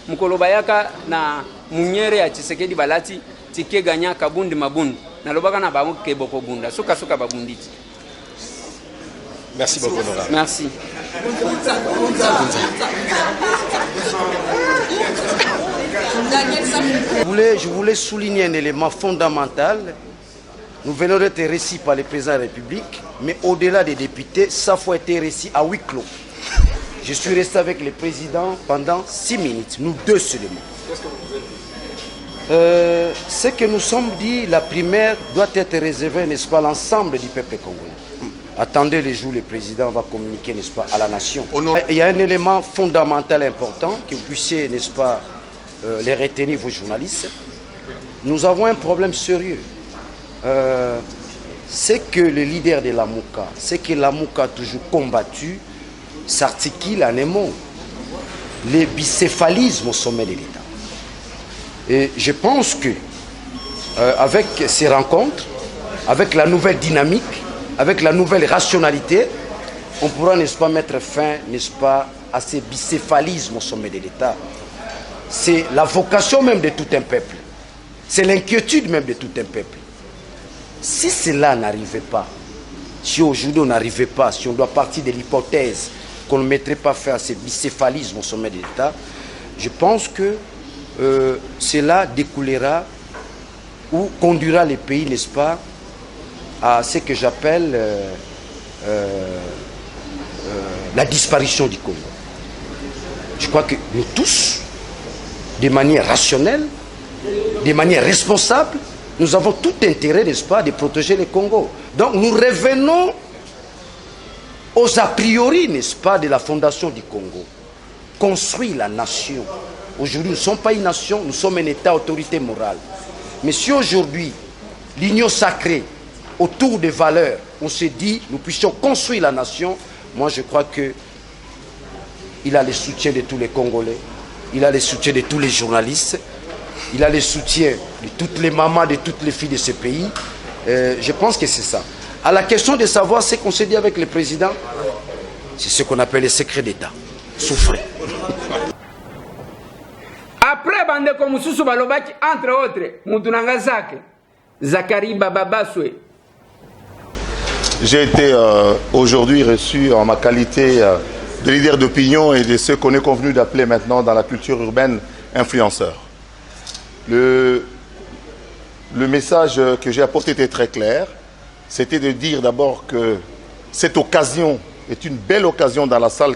Speaker 1: Mukolo bayaka na munyere ya Tshisekedi balati tike ganya kabundi mabundi na loba na bango ke boko bunda suka babunditi.
Speaker 8: Merci beaucoup honorable.
Speaker 1: Merci.
Speaker 10: Je voulais souligner un élément fondamental. Nous venons d'être reçus par le président de la République, mais au-delà des députés, ça faut être reçu à huis clos. Je suis resté avec le président pendant 6 minutes, nous deux seulement. Qu'est-ce que vous avez dit? Ce que nous sommes dit, la primaire doit être réservée, n'est-ce pas, à l'ensemble du peuple congolais. Attendez les jours, le président va communiquer, n'est-ce pas, à la nation. Il y a un élément fondamental important, que vous puissiez, n'est-ce pas, les retenir, vos journalistes. Nous avons un problème sérieux. C'est que le leader de la Mouka, c'est que la Mouka a toujours combattu, s'articule en un mot, le bicéphalisme au sommet de l'État. Et je pense que avec ces rencontres, avec la nouvelle dynamique, avec la nouvelle rationalité, on pourra, n'est-ce pas, mettre fin, n'est-ce pas, à ces bicéphalismes au sommet de l'État. C'est la vocation même de tout un peuple. C'est l'inquiétude même de tout un peuple. Si cela n'arrivait pas, si aujourd'hui on n'arrivait pas, si on doit partir de l'hypothèse qu'on ne mettrait pas fin à ces bicéphalismes au sommet de l'État, je pense que cela découlera ou conduira les pays, n'est-ce pas, à ce que j'appelle la disparition du Congo. Je crois que nous tous, de manière rationnelle, de manière responsable, nous avons tout intérêt, n'est-ce pas, de protéger le Congo. Donc nous revenons aux a priori, n'est-ce pas, de la fondation du Congo. Construire la nation. Aujourd'hui, nous ne sommes pas une nation, nous sommes un État autorité morale. Mais si aujourd'hui, l'union sacrée, autour des valeurs, on se dit, nous puissions construire la nation, moi je crois que il a le soutien de tous les Congolais, il a le soutien de tous les journalistes, il a le soutien de toutes les mamans, de toutes les filles de ce pays. Je pense que c'est ça. À la question de savoir ce qu'on s'est dit avec le président, c'est ce qu'on appelle le secret d'État. Souffrez.
Speaker 1: Après, Bandeko Mususu Balobaki, entre autres, Moutounanga Zake, Zakari Bababaswe.
Speaker 11: J'ai été aujourd'hui reçu en ma qualité de leader d'opinion et de ce qu'on est convenu d'appeler maintenant dans la culture urbaine influenceur. Le message que j'ai apporté était très clair. C'était de dire d'abord que cette occasion est une belle occasion dans la salle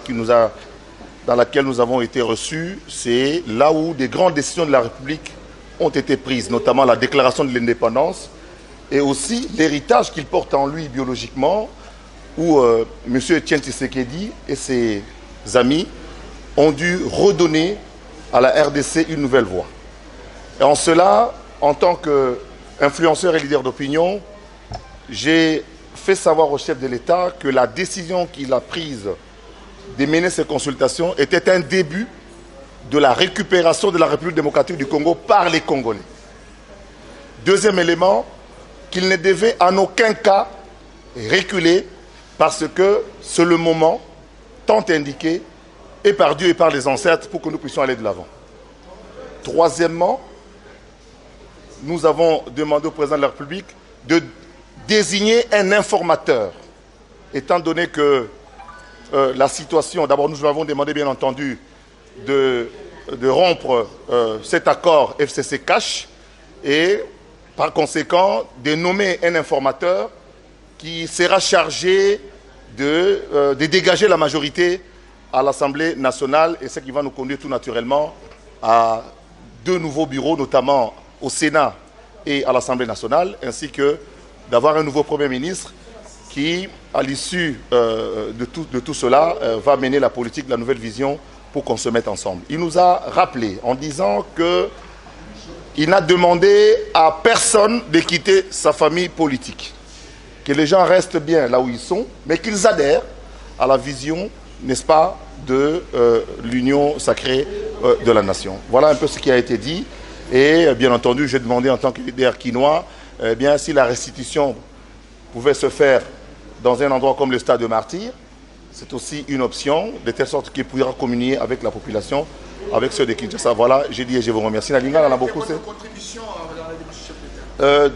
Speaker 11: dans laquelle nous avons été reçus. C'est là où des grandes décisions de la République ont été prises, notamment la déclaration de l'indépendance et aussi l'héritage qu'il porte en lui biologiquement, où M. Etienne Tshisekedi et ses amis ont dû redonner à la RDC une nouvelle voie. Et en cela, en tant qu'influenceur et leader d'opinion, j'ai fait savoir au chef de l'État que la décision qu'il a prise de mener ces consultations était un début de la récupération de la République démocratique du Congo par les Congolais. Deuxième élément, qu'il ne devait en aucun cas reculer parce que c'est le moment tant indiqué et par Dieu et par les ancêtres pour que nous puissions aller de l'avant. Troisièmement, nous avons demandé au président de la République de désigner un informateur, étant donné que la situation, d'abord nous avons demandé bien entendu de rompre cet accord FCC-CACH et par conséquent de nommer un informateur qui sera chargé de dégager la majorité à l'Assemblée nationale et ce qui va nous conduire tout naturellement à 2 nouveaux bureaux, notamment au Sénat et à l'Assemblée nationale, ainsi que d'avoir un nouveau Premier ministre qui, à l'issue de tout cela, va mener la politique de la nouvelle vision pour qu'on se mette ensemble. Il nous a rappelé en disant qu'il n'a demandé à personne de quitter sa famille politique, que les gens restent bien là où ils sont, mais qu'ils adhèrent à la vision, n'est-ce pas, de l'union sacrée de la nation. Voilà un peu ce qui a été dit. Et bien entendu, j'ai demandé en tant que leader quinois, bien si la restitution pouvait se faire dans un endroit comme le stade de Martyrs, c'est aussi une option, de telle sorte qu'il pourra communier avec la population, avec ceux de Kinshasa. Voilà, j'ai dit et je vous remercie. Nalinga en a beaucoup.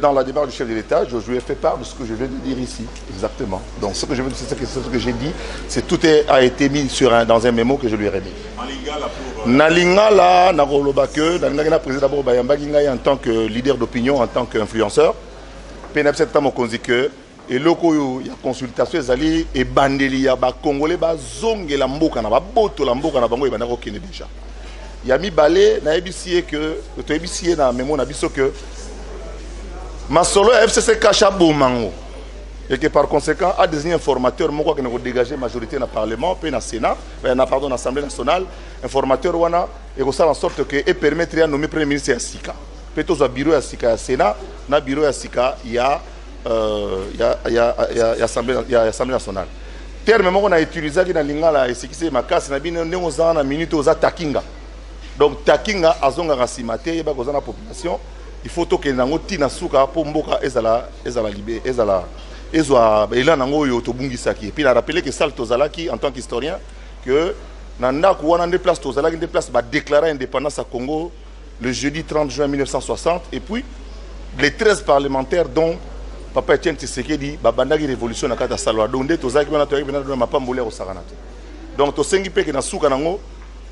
Speaker 11: Dans la démarche du chef de l'État, je lui ai fait part de ce que je viens de dire ici, exactement. Donc ce que je veux dire, c'est ce que j'ai dit, tout a été mis dans un mémo que je lui ai remis. Nalinga là, Narolobake, Nalinga président d'abord Bayamba en tant que leader d'opinion, en tant qu'influenceur. PNF7 tam okonzi que et loko ya consultation ezali et bandeli ya ba congolais ba zonge la mboka na ba boto la mboka na bango e banako kene déjà. Ya mi balé na ebisie que to ebisie na mémo na biso que Masolo FCC cacha bomango et que par conséquent a désigné un formateur moko qui n'a dégagé majorité dans le Parlement puis dans le Sénat, dans l'Assemblée nationale, un formateur wana et que ça en sorte que et permettre de nommer premier ministre à Sika. Peut-être au bureau à Sika Sénat, na bureau à Sika il y a Assemblée nationale. Terme moko na utilisé dans lingala et ce qui c'est ma casse na bino ndenge ozana na minute oza takinga. Donc takinga azonga rasimate ba kozana population il faut que nango tina suka po mboka ezala libé ezala ezwa ela nango yo to bungisaki. Et puis il a rappelé que Sal Tozalaki en tant qu'historien que nanda kuwana des places Tozalaki des places ba déclarer indépendance à Congo le jeudi 30 juin 1960 et puis les 13 parlementaires dont Papa Etienne Tshisekedi babandaki révolution na kata Salvador nde Tozalaki bana toyaki bana mapambole au saranate. Donc to sengi pe que na suka nango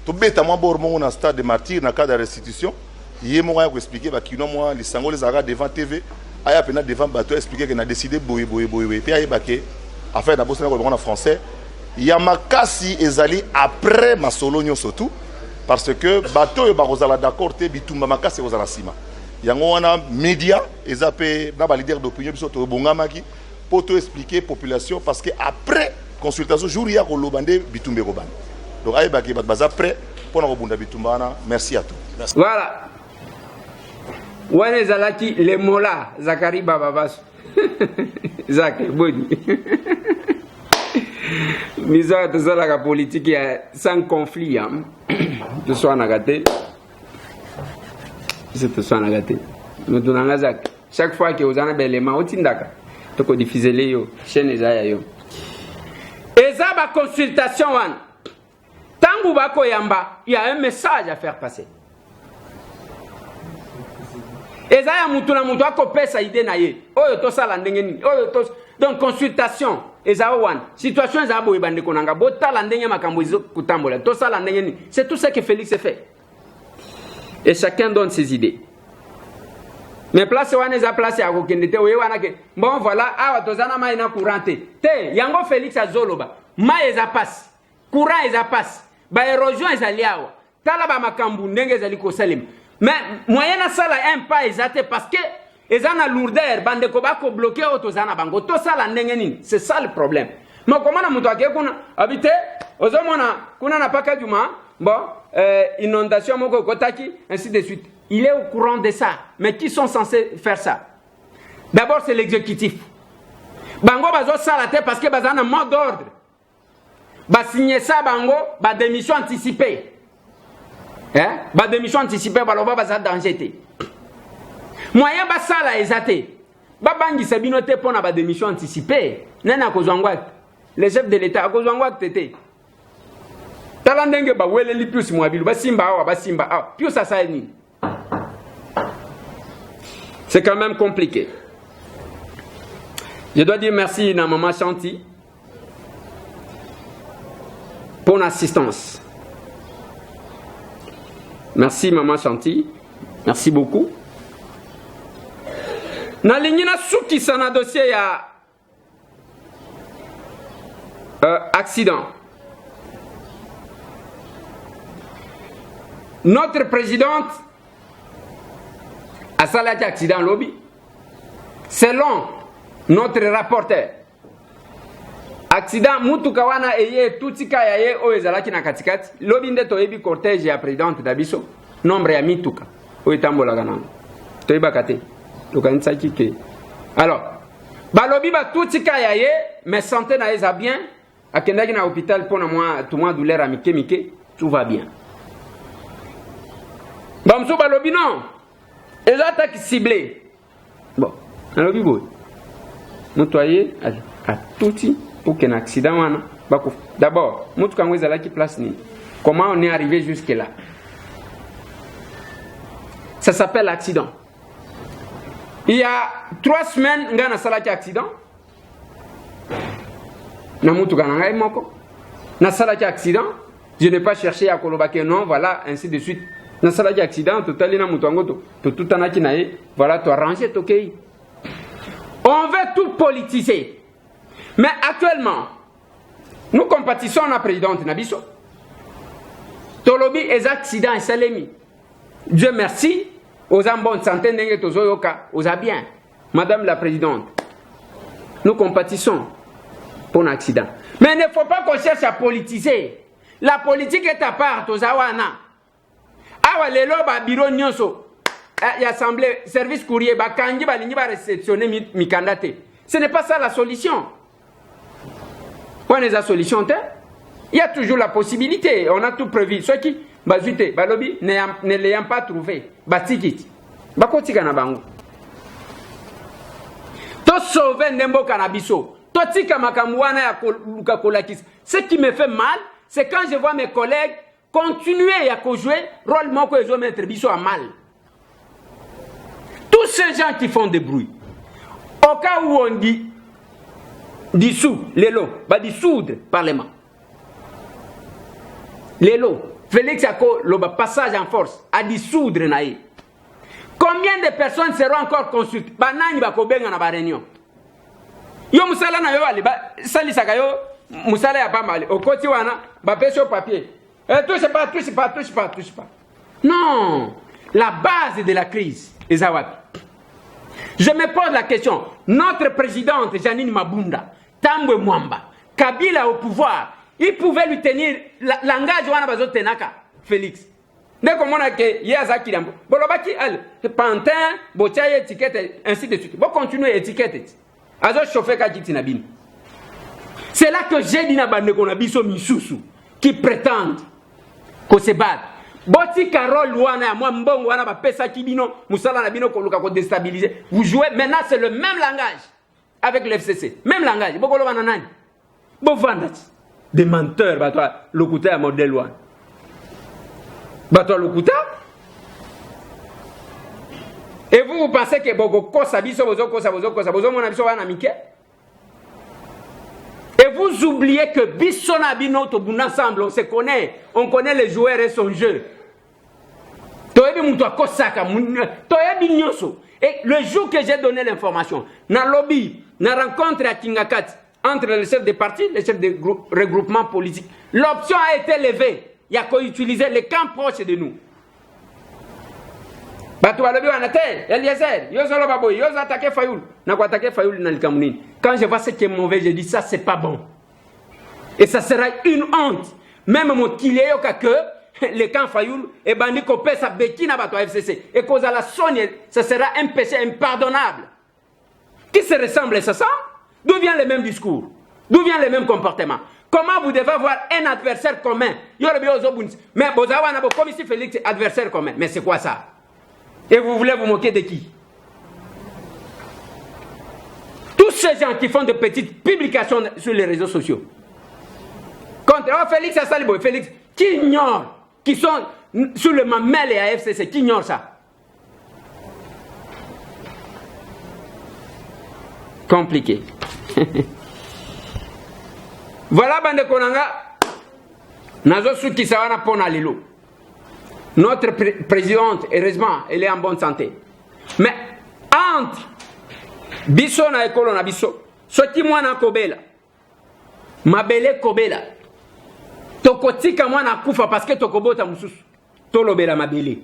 Speaker 11: to beta mwa bor mongo na stade de martyr na cas de restitution. Hier, moi, je vais expliquer que moi, les sangles les aras devant TV, aya pena devant bateau expliquer qu'on a décidé boy. Puis aya baké, affaire d'abord c'est en français. Yamakasi ezali après Masolonyo surtout parce que bateau barozala d'accord te bitumba makasi ozala sima. Yango wana média ezapé na ba leader d'opinion biso to bongamaki pour to expliquer population parce que après consultation jour ya ko lobande bitumbe ko ban. Donc aya baké baza prêt pour na robunda bitumba na. Merci à tous.
Speaker 1: Merci. Voilà. Wane zalaki le mola Zakari Bababas Zak boni Misa de la politique sans conflit de soi nagaté c'est soi nagaté nous donnons Zak chaque fois que vous en avez les mains au tindaka to diffuser les yo chaîne ezaya yo ezaba consultation wan tangu bako yamba il y a un message à faire passer. Ezaya mutu na mutu akopesa ide na ye oyo tosala ndenge nini oyo tos donc consultation ezao wan situation ezao boye bande konanga botala ndenge makambo izo kutambola tosala ndenge nini c'est tout ce que Félix fait et chacun donne ses idées mais place wana eza place ya kokende te oye wana ke bon voilà awa tozana mai na courant te yango Félix azoloba mai eza passe courant eza passe ba érosion ezali awa tala ba makambo ndenge ezali kosalema. Mais moyen à ça un pas exact parce que ils ont la lourdeur bande ko bako bloqué autozana bango to ça la ndengeni c'est ça le problème. Mais comment na muto ake kuna habité ozomona kuna na paka juma bon inondation moko kotaki ainsi de suite. Il est au courant de ça. Mais qui sont censés faire ça? D'abord c'est l'exécutif. Bango bazo sala te parce que bazana mot d'ordre. Ba signer ça bango ba démission anticipée. Ba démission anticipée baloba baza danger. Moyen basala ezate. Ba bangi sabino te pona ba démission anticipée. Nena kozwangwa. Le chef de l'état kozwangwa tete. Talandenge ba weleli plus mwabilu ba simba awa ba simba awa. Plus ça ça ni. C'est quand même compliqué. Je dois dire merci à Maman Chanti pour l'assistance. Merci Maman Chanti. Merci beaucoup. Na lignina souki sana dossier ya accident. Notre présidente a salati accident lobby. Selon notre rapporteur, accident mutuka wana eye tutika ya ye o ezalaki na katikati lobby nde toyebi cortège ya présidente dabiso nombre ya mituka o etambolaka nango toyebaka te tokanisaki ke alors balobi batutika ya ye mais santé na eza bien akendaki na hôpital mpona mwa douleur ya mike tout va bien bamso balobi non eza ataki ciblé bon nalobi boye moto aye a touti pour qu'un accident wana d'abord moto kango ezalaki place ni comment on est arrivé jusque là ça s'appelle accident. Il y a 3 semaines nga na salaki accident na moto kananga moko na salaki accident je n'ai pas cherché à kolobake non voilà ainsi de suite na salaki accident totali na moto ngo to tout anaki na ye voilà to arranger to kei. On veut tout politiser. Mais actuellement, nous compatissons à la présidente Nabiso. Tolobi est accident et salemi. Dieu merci. Aux bonne santé, aux bien. Madame la présidente, nous compatissons pour un accident. Mais il ne faut pas qu'on cherche à politiser. La politique est à part, aux awana. Awa lelo ba bureau nyonso. Il y a assemblée, service courrier, bakangi balingi ba réceptionner mikandate. Ce n'est pas ça la solution. On est la solution, il y a toujours la possibilité. On a tout prévu. Ceux qui, bazute, balobi, ne l'ayant pas trouvé, batikit. bakotika na bango to sauver ndemboka na biso to tika makambo wana ya koluka kolakisa. Ce qui me fait mal, c'est quand je vois mes collègues continuer à jouer rôle moko ezo mettre biso à mal. Tous ces gens qui font des bruits, au cas où on dit dissout les lots, va dissoudre le Parlement. Les lots, Félix Ako, le passage en force, à dissoudre naïe. Combien de personnes seront encore consultées? Banani bakobenga na ba réunion. Yo musala na yo ali ba sali sakayo musala ya pamba ali. Okoti wana ba pese au papier. Touche pas, touche pas, touche pas, touche pas. Non, la base de la crise est Zawapi. Je me pose la question. Notre présidente Janine Mabunda, Tambwe Mwamba, Kabila au pouvoir, il pouvait lui tenir l'engagement wana bazo tenaka Félix. Dès qu'on a que Yazaki Lambo, Bolobaki al Pantin, Botiaye étiquette ainsi de suite. Bon continuer étiquette. Azo chauffé Kajiti Nabin. C'est là que j'ai dit na bande qu'on a biso misusu qui prétendent qu'on se bat. Boti Carole wana moi mbongo wana ba pesa kibino musala na bino ko luka ko déstabiliser. Vous jouez maintenant c'est le même langage avec l'FCC. Même langage. Bokolo wana nani? Bo vandati. Des menteurs batwa lokuta ya modèle wana. Batwa lokuta. Et vous pensez que boko kosa biso bozo kosa mona biso wana mike? Et vous oubliez que Bissona Bino to buna ensemble, on se connaît, on connaît les joueurs et son jeu. Et le jour que j'ai donné l'information, dans le lobby, dans la rencontre à Kingakat, entre les chefs des partis, les chefs des regroupements politiques, l'option a été levée. Il y a qu'à utiliser les camps proches de nous. Quand je vois ce qui est mauvais, je dis ça c'est pas bon. Et ça sera une honte. Même mon kiléo que les camps Fayoul et bandit copé sa béquille à bateau FCC. Et cause à la sonne, ça sera un péché impardonnable. Qui se ressemble à ça? D'où vient le même discours? D'où vient le même comportement? Comment vous devez avoir un adversaire commun? Mais comme ici Félix, adversaire commun. Mais c'est quoi ça? Et vous voulez vous moquer de qui? Tous ces gens qui font de petites publications sur les réseaux sociaux. Contre Félix Assalibo, Félix, qui ignore, qui sont sur le mamel et à FCC, qui ignore ça? Compliqué. Voilà, Bande Konanga, Nazo Suki Sawana Pona Lilo. Notre présidente, heureusement, elle est en bonne santé. Mais entre biso na ekolo na biso, soti mwana kobela, mabele kobela, tokotika mwana kufa parce que tokobota mususu, tolobela mabele.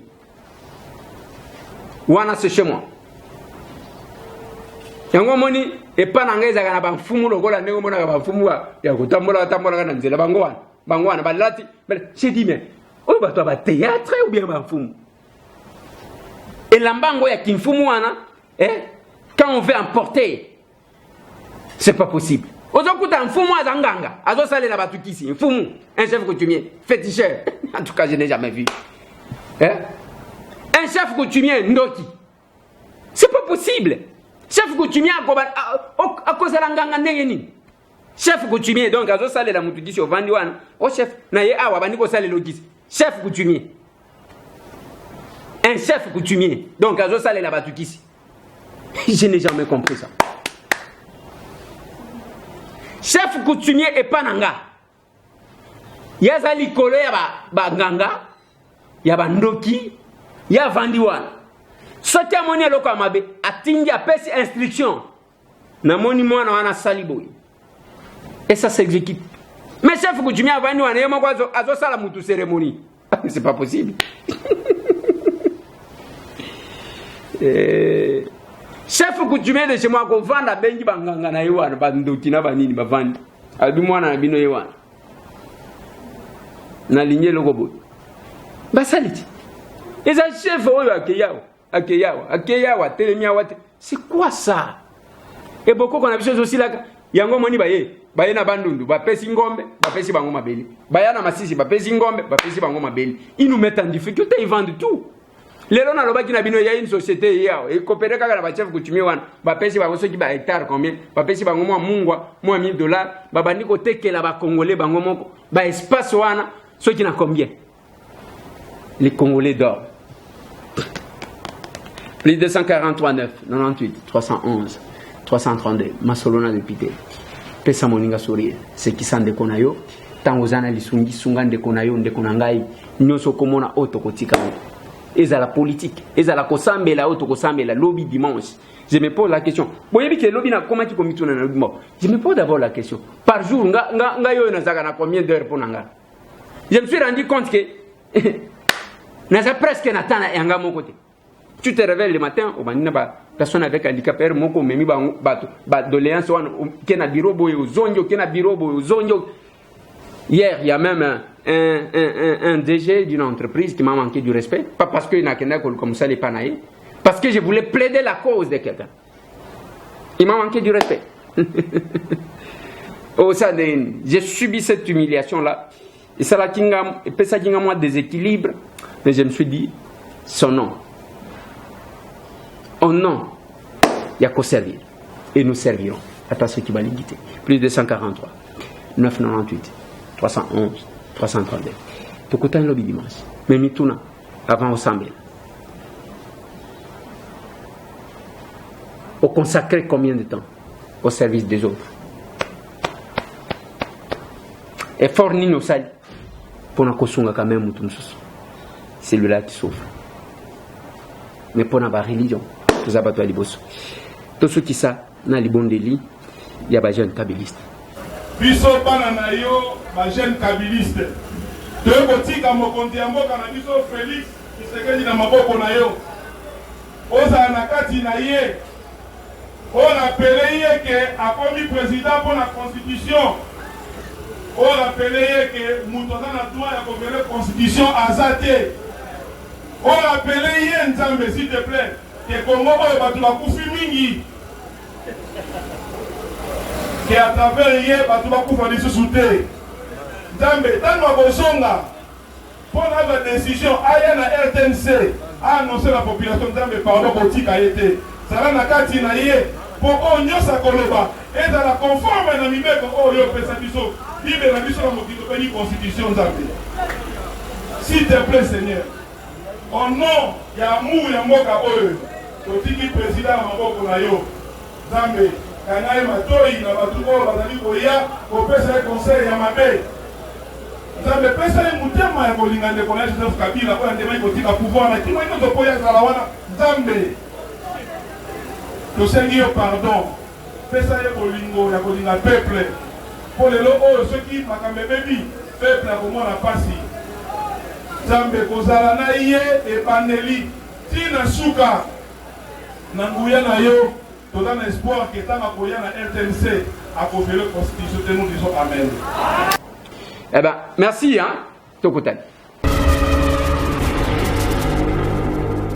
Speaker 1: Wana c'est chez moi. Yango moni epa na ngeza kana bamfumu lokola ndenge mona ka bamfumu ya kotambola kana nzela bangwana balati. J'ai dit mais oh bah toi théâtre ou bien bamfumu. Et l'ambango ya kimfumu wana quand on veut emporter c'est pas possible. Ozokuta mfumu azanganga, azosalela batukisi, mfumu, un chef coutumier, féticheur. En tout cas, je n'ai jamais vu. Un chef coutumier ndoki. C'est pas possible. Chef coutumier à cause de l'anganga ndengeni. Chef coutumier donc azosalela mutukisi ovandi wana. O chef na ye awa bandi ko salela okisi. Chef coutumier. Un chef coutumier donc azosalela batukisi. Je n'ai jamais compris ça. Chef coutumier et pananga. Yazali kole ya ba nganga, ya ba ndoki, ya vandiwan. Sotia moni eloko amabe, atingi apesi instruction. Na moni mwana wana saliboy. Et ça s'exécute. Mais chef coutumier a vandiwan, yemo kwa azo sala mutu cérémonie. C'est pas possible. Chef coutumier de chez moi ko vanda bengi banganga na yewana ba ndoki na banini ba vandi. Abi mwana na bino yewana. Na ligne lokobo. Ba saliti. Et ça chef oyo akeyawa telemia wate. C'est quoi ça? Et beaucoup qu'on a vu aussi là yango moni baye na bandundu ba pesi ngombe ba pesi bango mabeli. Bayana masisi ba pesi ngombe ba pesi bango mabeli. Ils nous mettent en difficulté, ils vendent tout. lelo na loba ki na bino ya une société yao et coopérer kaka na ba chef coutumier wana ba pesi ba soki ba hectare combien ba pesi bango mwa mungwa mwa $1000 ba bandi ko tekela ba congolais bango moko ba espace wana soki na combien les congolais dorment. Plus de 143 9 98 311 332 masolona député pesa moninga sourire c'est qui s'en déconne yo tango zana lisungi sunga ndeko na yo ndeko na ngai nyoso komona auto kotika eza la politique eza la kosambela auto kosambela lobby dimanche. Je me pose la question boyebi ke lobby na comment qui komituna na lobby mo. Je me pose d'abord la question par jour nga yo na zaka na combien d'heures pour nanga. Je me suis rendu compte que naza presque natana yanga mon côté. Tu te réveilles le matin, au manina ba personne avec handicap moko memi ba bato ba doléance wana kena bureau boyo zonjo kena bureau boyo zonjo. Hier, il y a même un DG d'une entreprise qui m'a manqué du respect, pas parce qu'il n'a qu'un comme ça les panaïs, parce que je voulais plaider la cause de quelqu'un. Il m'a manqué du respect. J'ai subi cette humiliation là et ça a moi déséquilibre, mais je me suis dit son nom. Au nom, il y a qu'à servir. Et nous servirons. Attends ce qui va l'iguiter. Plus de 143, 998, 311, 332. Tout le temps, lobby dimanche. Mais mituna, avant au Sambel. Au consacrer combien de temps au service des autres. Et fournir nos sali pour nous construire quand même c'est celui-là qui souffre. Mais pour la religion, tout ça, tout ce qui ça, dans les bons délits, il y a des jeunes kabylistes.
Speaker 2: Biso banana yo, ba jeune kabiliste. De botika mokonzi ya mboka na biso Félix Tshisekedi na maboko na yo. Oza na kati na ye. On appelé ye que akomi président pour la constitution. On appelé ye que mutoza na droit ya ko constitution azate. On appelé ye nzambe s'il te plaît que Congo oyo batu bakufi mingi. Que à travers hier, tu vas pouvoir les sous-souter. Zambé, dans nos bosonga, pour la décision, Aya na RTNC a annoncé la population Zambé pardon pour tika été. Ça va na kati na ye pour onyo sa koloba et dans la conforme na mibeko oyo pesa biso. Bible na biso na mokito pe ni constitution Zambé. S'il te plaît Seigneur. Au nom ya mu ya mboka oyo, totiki président na maboko na yo. Zambé Kanaï Matoi, na batuko bazali koya kopesa conseil ya mabe. Nzambe pesa mutema ya kolinga ndeko na Joseph Kabila kwa ndema ikotika pouvoir na kimo ino topoya zala wana Nzambe. Tosengi yo pardon. Pesa ya kolingo ya kolinga peuple. Pour lelo oyo soki makambe bebi peuple ya komona pasi. Nzambe kozala na ye ebandeli tina suka na nguya na yo. Nous avons espoir que tant que la RTNC a conféré la constitution, nous disons Amen.
Speaker 1: Eh bien, merci, hein, Tokotan.